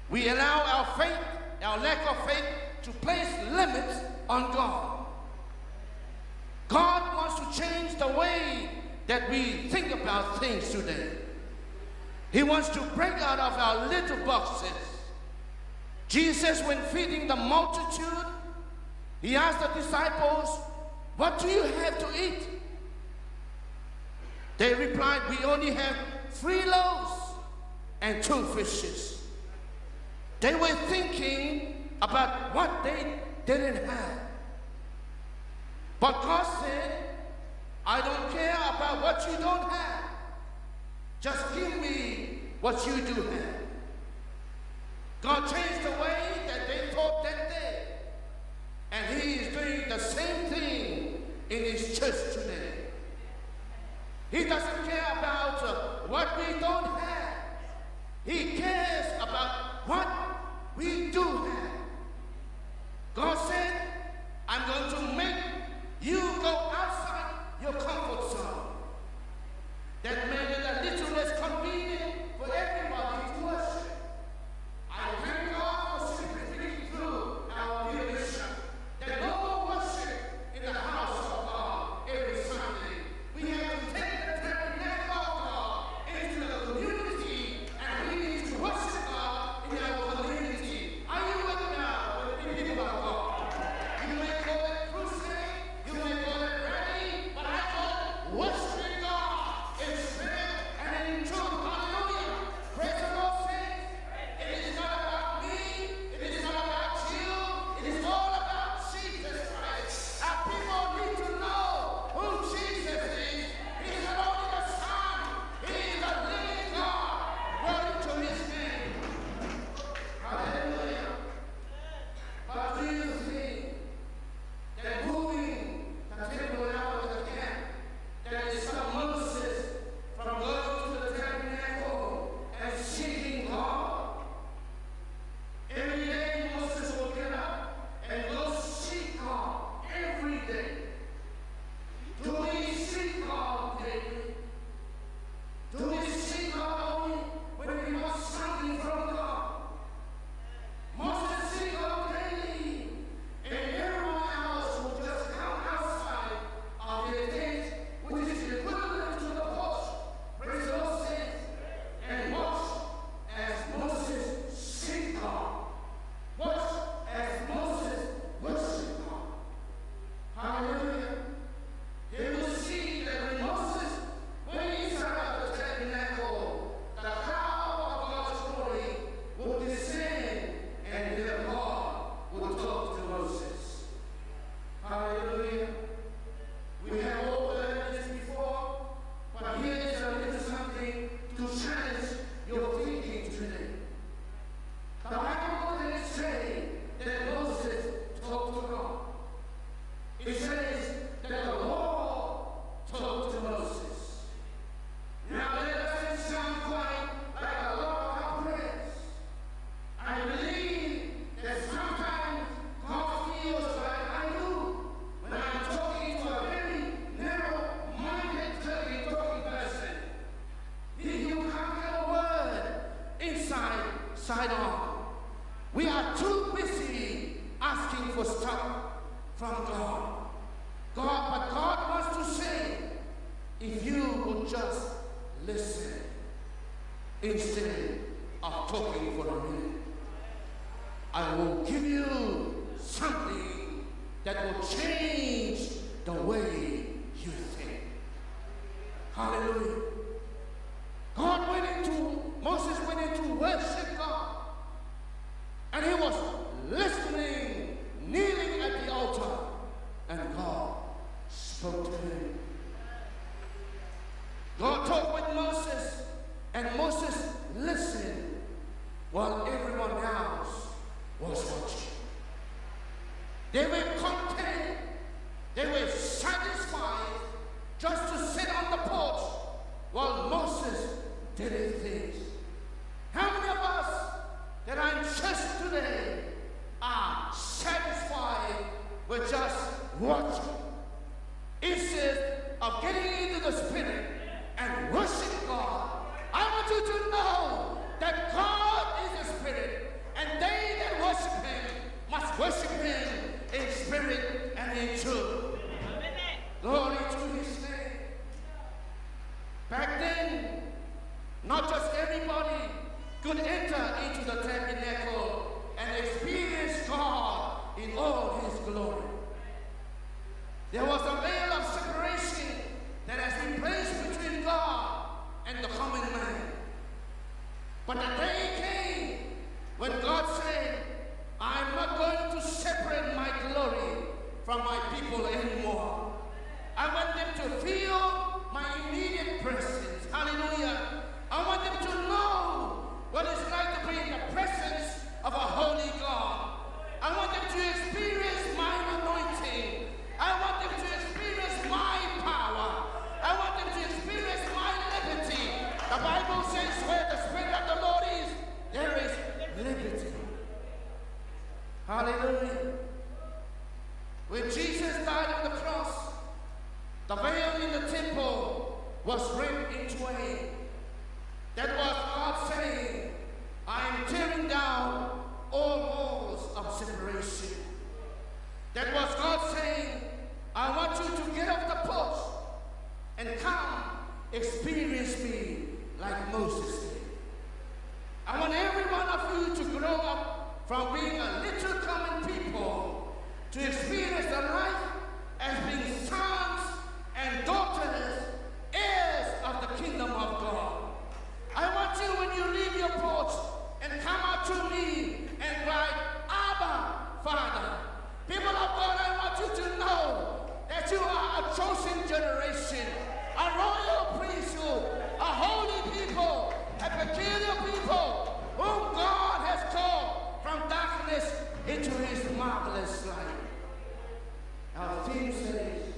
We allow our faith, our lack of faith, to place limits on God. God wants to change the way that we think about things today. He wants to break out of our little boxes. Jesus, when feeding the multitude, he asked the disciples, what do you have to eat? They replied, we only have 3 loaves and 2 fishes. They were thinking about what they didn't have. But God said, I don't care about what you don't have. Just give me what you do have. God changed the way that they thought that day. And he is doing the same thing in his church today. He doesn't care about what we don't have. He cares about what we do have. God said, I'm going to make you go outside your comfort zone. That made it a little less convenient for everybody to worship. I thank God asking for stuff from God. But God wants to say, if you would just listen instead of talking for a minute, I will give you something that will change the way you think. Hallelujah. Moses went into worship God, and he was listening, kneeling at the altar, and God spoke to him. God talked with Moses, and Moses listened while everyone else was watching. They were content, they were satisfied just to sit on the porch while Moses did his things. How many of us that are in church today are satisfied with just watching instead of getting into the Spirit and worship God? I want you to know that God is a Spirit, and they that worship Him must worship Him in spirit and in truth. Glory to His name. Back then, not just everybody could enter into the tabernacle and experience God in all His glory. There was a veil of separation that has been placed between God and the common man. But the day came when God said, I'm not going to separate my glory from my people anymore. I want them to feel my immediate presence. Hallelujah. I want them to know what it's like to be in the presence of a holy God. I want them to experience my anointing. I want them to experience my power. I want them to experience my liberty. The Bible says where the Spirit of the Lord is, there is liberty. Hallelujah. When Jesus died on the cross, the veil in the temple was rent in twain. That was God saying, I am tearing down all walls of separation. That was God saying, I want you to get off the porch and come experience me like Moses did. I want every one of you to grow up from being a little common people to experience the life as being sons and daughters, heirs of the kingdom of God. I want you, when you leave your porch and come out to me and cry, Abba, Father. People of God, I want you to know that you are a chosen generation, a royal priesthood, a holy people, a peculiar people, whom God has called from darkness into His marvelous light. Our theme says,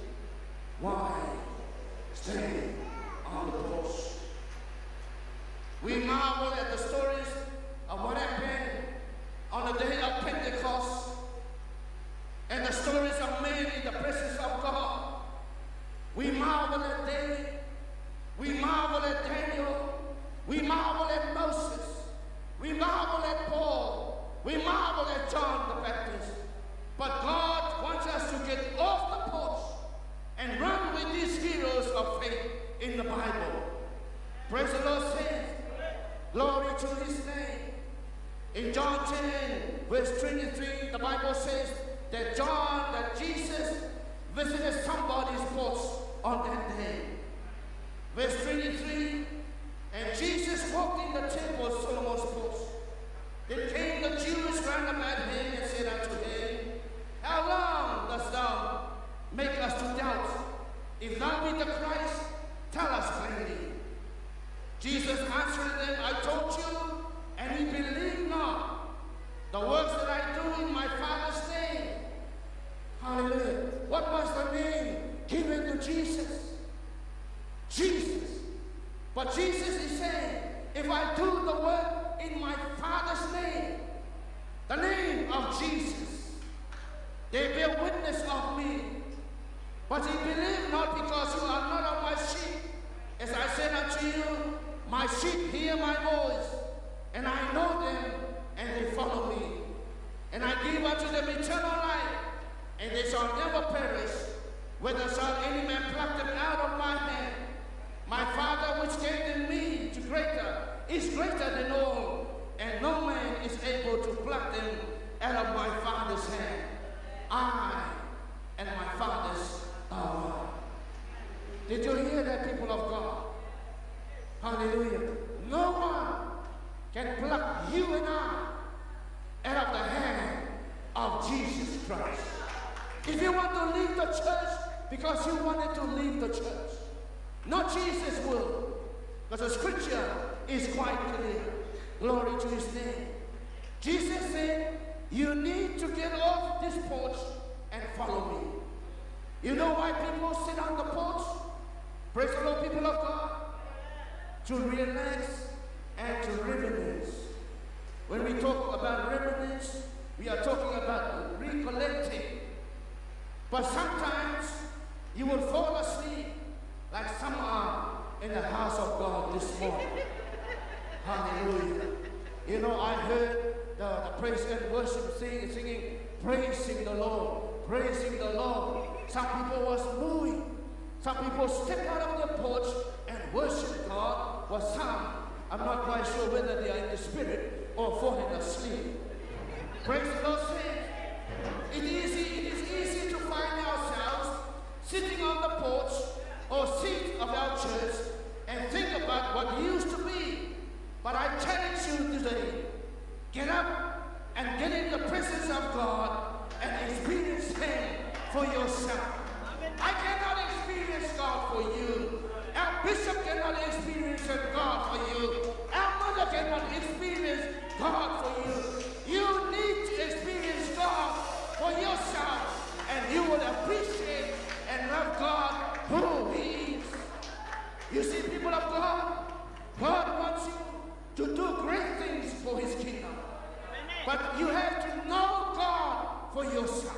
why stay on the porch? We marvel at the stories of what happened on the day of Pentecost, and the stories of men in the presence of God. We marvel at David. We marvel at Daniel. We marvel at Moses. We marvel at Paul. We marvel at John the Baptist. But God wants us to get off the porch and run with these heroes of faith in the Bible. Praise the Lord says, glory to His name. In John 10, verse 23, the Bible says that Jesus visited somebody's porch on that day. Verse 23, and Jesus walked in the temple of Solomon's porch. Then came the Jews round about him and said unto him, how long dost thou make us to doubt? If thou be the Christ, tell us plainly. Jesus answered them, I told you, and ye believe not. The works that I do in my Father's name. Hallelujah. What was the name given to Jesus? Jesus. But Jesus is saying, if I do the work in my Father's name, the name of Jesus, they bear witness of me. But ye believe not, because you are not of my sheep. As I said unto you, my sheep hear my voice, and I know them, and they follow me. And I give unto them eternal life, them out of my Father's hand. I and my Father's are one. Did you hear that, people of God? Hallelujah. No one can pluck you and I out of the hand of Jesus Christ. If you want to leave the church because you wanted to leave the church, not Jesus will, because the scripture is quite clear. Glory to his name. Jesus said, you need to get off this porch and follow me. You know why people sit on the porch? Praise the Lord, people of God. To relax and to reminisce. When we talk about reminisce, we are talking about recollecting. But sometimes you will fall asleep like some are in the house of God this morning. Hallelujah. You know, I heard the praise and worship singing, praising the Lord, praising the Lord. Some people was moving. Some people stepped out of the porch and worship God. For some, I'm not quite sure whether they are in the spirit or falling asleep. Praise the Lord, saints. It is easy to find ourselves sitting on the porch or seat of our church and think about what used to be. But I challenge you today, get up and get in the presence of God and experience Him for yourself. I cannot experience God for you. Our bishop cannot experience God for you. Our mother cannot experience God for you. You need to experience God for yourself, and you will appreciate and love God who He is. You see, people of God, God wants you to do great things for His kingdom. But you have to know God for yourself.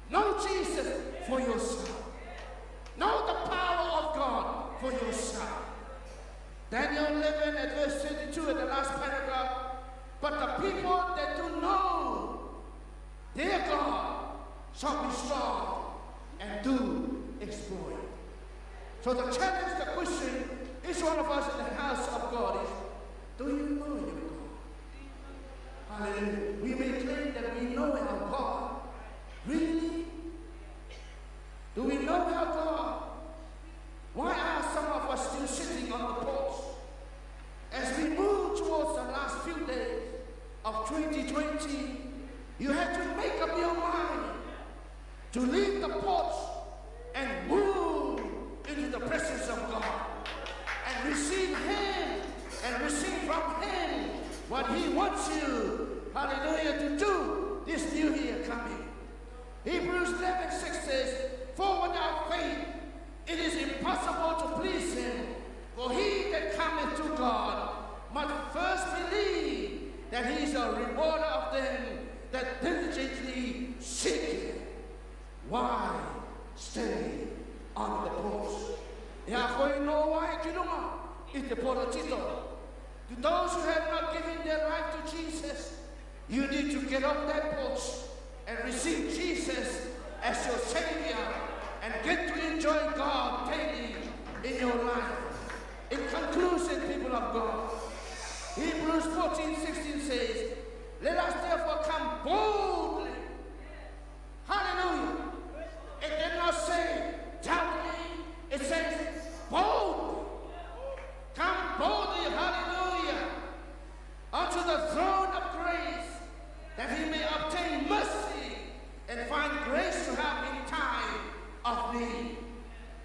Know Jesus for yourself. Know the power of God for yourself. Daniel 11 at verse 22 at the last paragraph. But the people that do know their God shall be strong and do exploit. So the challenge, the question, each one of us in the house of God is, do you know your God? Hallelujah. We may claim that we know our God. Really? Do we know our God? Why are some of us still sitting on the porch? As we move towards the last few days of 2020, you have to make up your mind to leave the porch and move into the presence of God and receive Him and receive from Him what He wants you, hallelujah, to do this new year coming. Hebrews 11:6 says, for without faith it is impossible to please Him. For he that cometh to God must first believe that He is a rewarder of them that diligently seek Him. Why stay on the porch? Therefore, no why it's the portito. To those who have not given their life to Jesus, you need to get off that porch and receive Jesus as your Savior and get to enjoy God daily in your life. In conclusion, people of God, Hebrews 14:16 says, let us therefore come boldly. Hallelujah. It did not say doubtfully, it says boldly. Come boldly, hallelujah, unto the throne of grace, that He may obtain mercy and find grace to have in time of need.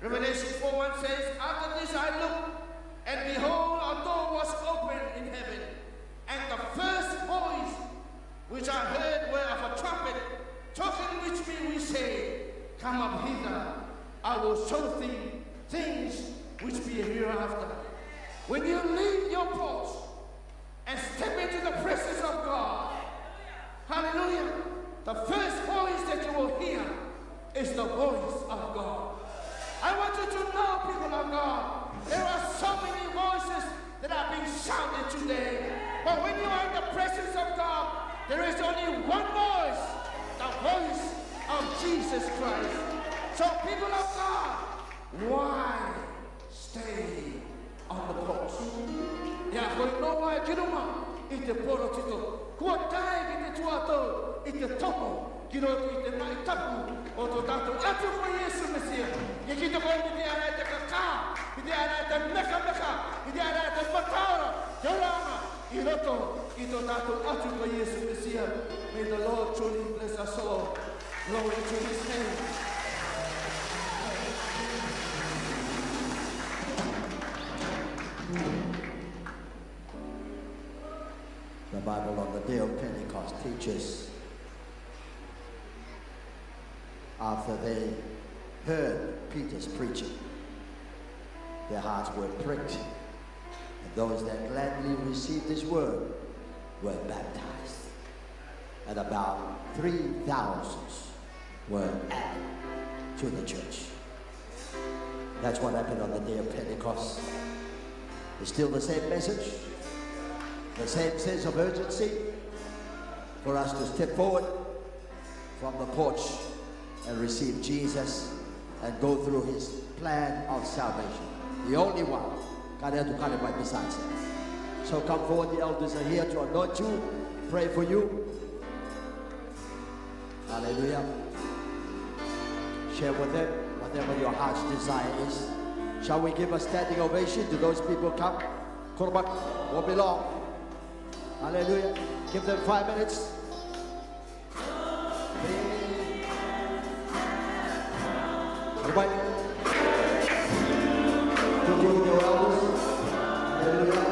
Revelation 4:1 says, after this I looked, and behold, a door was opened in heaven, and the first voice which I heard were of a trumpet, talking with me, which said, come up hither, I will show thee things which be hereafter. When you leave your porch and step into the presence of God, hallelujah, the first voice that you will hear is the voice of God. I want you to know, people of God, there are so many voices that are being shouted today. But when you are in the presence of God, there is only one voice, the voice of Jesus Christ. So people of God, why stay on the porch? Therefore, no why it's the portito. Kua tae ki te tuatou i te tohu ki roto i te mai tapu o tō tātou atu ko Iesu Mesia. Ke ki te koe i te ara te kakā, i te ara te meka, i te ara te mataora, te oranga i roto i tō tātou atu ko Iesu Mesia. May the Lord truly bless us all. Glory to His name. The Bible on the day of Pentecost teaches after they heard Peter's preaching, their hearts were pricked, and those that gladly received his word were baptized. And about 3,000 were added to the church. That's what happened on the day of Pentecost. It's still the same message, the same sense of urgency for us to step forward from the porch and receive Jesus and go through his plan of salvation. The only one. Besides him. So come forward, the elders are here to anoint you, pray for you. Hallelujah. Share with them whatever your heart's desire is. Shall we give a standing ovation to those people come? Korban won't be long. Hallelujah. Give them 5 minutes. Everybody. Continue your elders. Hallelujah.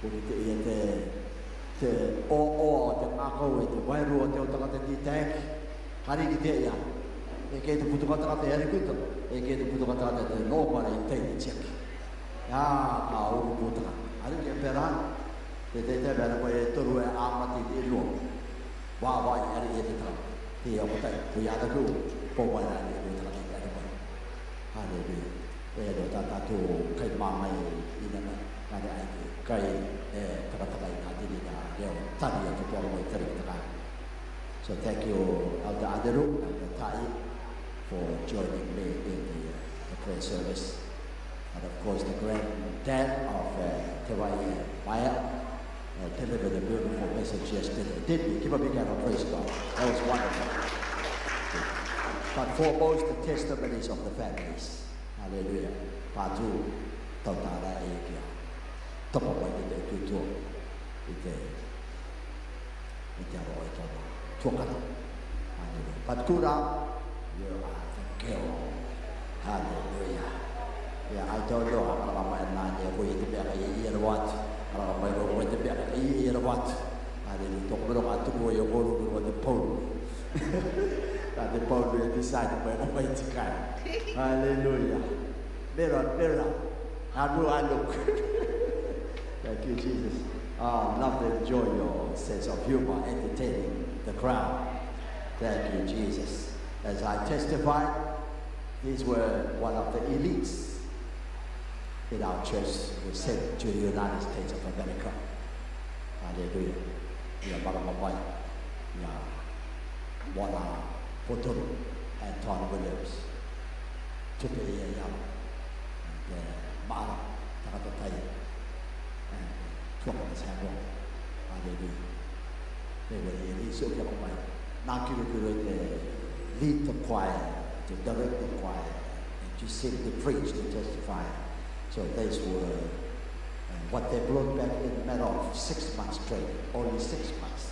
Kuri te o te ako e te wairua te o tangata ti tank. Hari ki te ia. E kei te putuka tangata e kuita. E kei te putuka tangata te nōpare i teini cheki. Ia ka uru putuka. Hari ki e peran. Te mera koe e toru e āmati te lua. Wāwai ari e te tanga. Te o kotai. Kui ata ku. Pōwai rani e te tanga te tanga. Hallelujah. E no tātātu kai māmai i nana. Kare aiki. Kai e takatakai nā tini nā reo. Tani o te pōro i tari takai. So thank you, Elder Aderu and Tai, for joining me in the prayer service. And of course, the granddad of Tewai Maya delivered a beautiful message yesterday. Didn't he? Give a big hand of praise God. That was wonderful. But foremost, the testimonies of the families. Hallelujah. Patu, Tautara Ekia. Topo Wai Te Tutu. Ite Roi Tono. But Kura, you are the girl. Hallelujah. Yeah, I don't know how I'm going to be a year what. I'm going to be a year what. I didn't talk about to go your own with the pole. That the pole will decide where the way to go. Hallelujah. Mirror. How do I look? Thank you, Jesus. Love to enjoy your sense of humor, entertaining the crowd. Thank you, Jesus. As I testified, these were one of the elites in our church who were sent to the United States of America. Hallelujah. Yeah, Maramamai, yeah, Wana Potoro, and Tom Williams. Tupi Yam, and Mara, Takatai, and Tuakas Hamel. Hallelujah. They were elites of the choir. Nakiru to lead the choir, to direct the choir, and to sing, to preach, to testify. So these were what they brought back in a matter of 6 months training, only 6 months.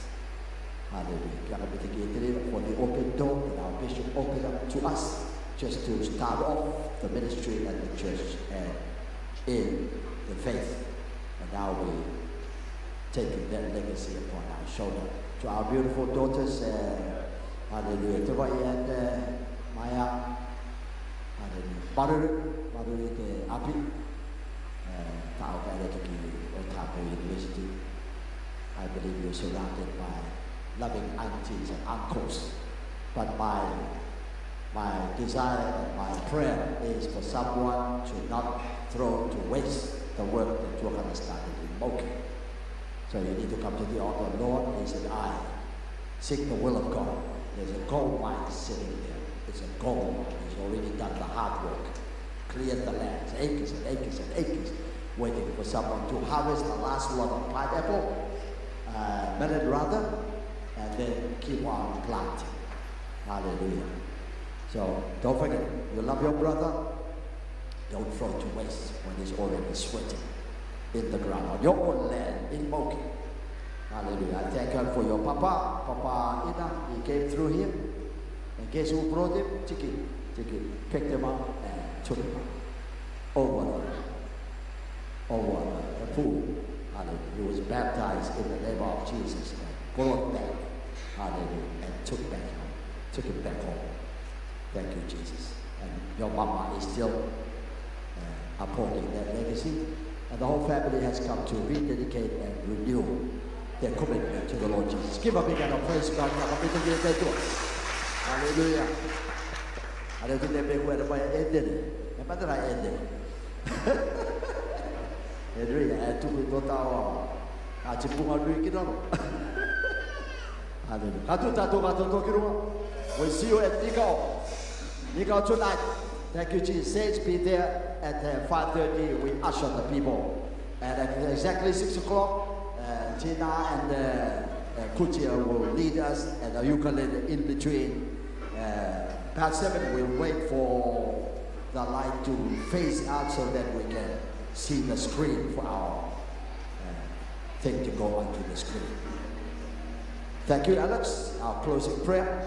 Hallelujah. For the open door that our bishop opened up to us just to start off the ministry at the church and in the faith. And now we're taking that legacy upon our shoulder. To our beautiful daughters, hallelujah, Tawai and Maya, hallelujah, Maruri te Api, Tao Kairatoki, Otago University. I believe you're surrounded by loving aunties and uncles. But my desire and my prayer is for someone to not throw to waste the work that you're going to start in Moki. So you need to come to the altar. Lord, he said, I seek the will of God. There's a gold mine sitting there. It's a gold mine. He's already done the hard work. Cleared the lands, acres and acres and acres, waiting for someone to harvest the last lot of pineapple, melon rather, and then keep on planting. Hallelujah. So don't forget, you love your brother, don't throw to waste when he's already sweating in the ground, on your own land, in Moki. Hallelujah. I thank God for your Papa Ina, he came through here. And guess who brought him? Tiki. Picked him up and took him over the pool. Hallelujah. He was baptized in the name of Jesus and brought back. Hallelujah. And took him back home. Thank you, Jesus. And your mama is still upholding that legacy. And the whole family has come to rededicate and renew their commitment to the Lord Jesus. Give a big hand of praise God. Hallelujah. Hallelujah. We'll see you at Nico tonight. Thank you, Jesus. Saints, be there at 5:30. We usher the people. And at exactly 6 o'clock, Tina and Kutia will lead us, and the ukulele in between. Past 7, we'll wait for the light to phase out so that we can see the screen for our thing to go onto the screen. Thank you, Alex. Our closing prayer.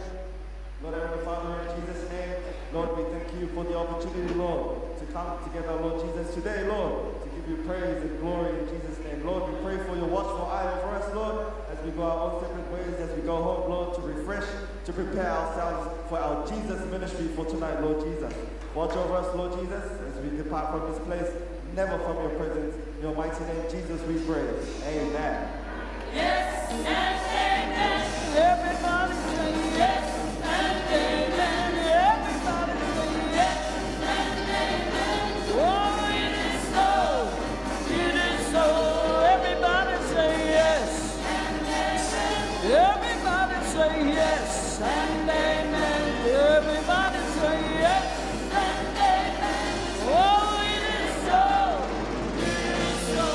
Lord, Heavenly Father, in Jesus' name, Lord, we thank you for the opportunity, Lord, to come together, Lord Jesus, today, Lord, to give you praise and glory in Jesus' name. Lord, we pray for your watchful eye over us, Lord, as we go our own separate ways, as we go home, Lord, to refresh, to prepare ourselves for our Jesus ministry for tonight, Lord Jesus. Watch over us, Lord Jesus, as we depart from this place, never from your presence. In your mighty name, Jesus, we pray. Amen. Yes and amen. Everybody say yes and amen. Everybody say yes and amen. Oh, it is so. It is so. Everybody say yes and amen. Everybody say yes and amen. Everybody say yes and amen. Oh, it is so. It is so.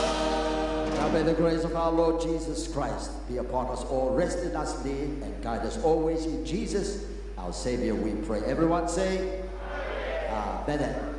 Now may the grace of our Lord Jesus Christ be upon us all. Rest in us, lead, and guide us always in Jesus, our Savior, we pray. Everyone say, Amen.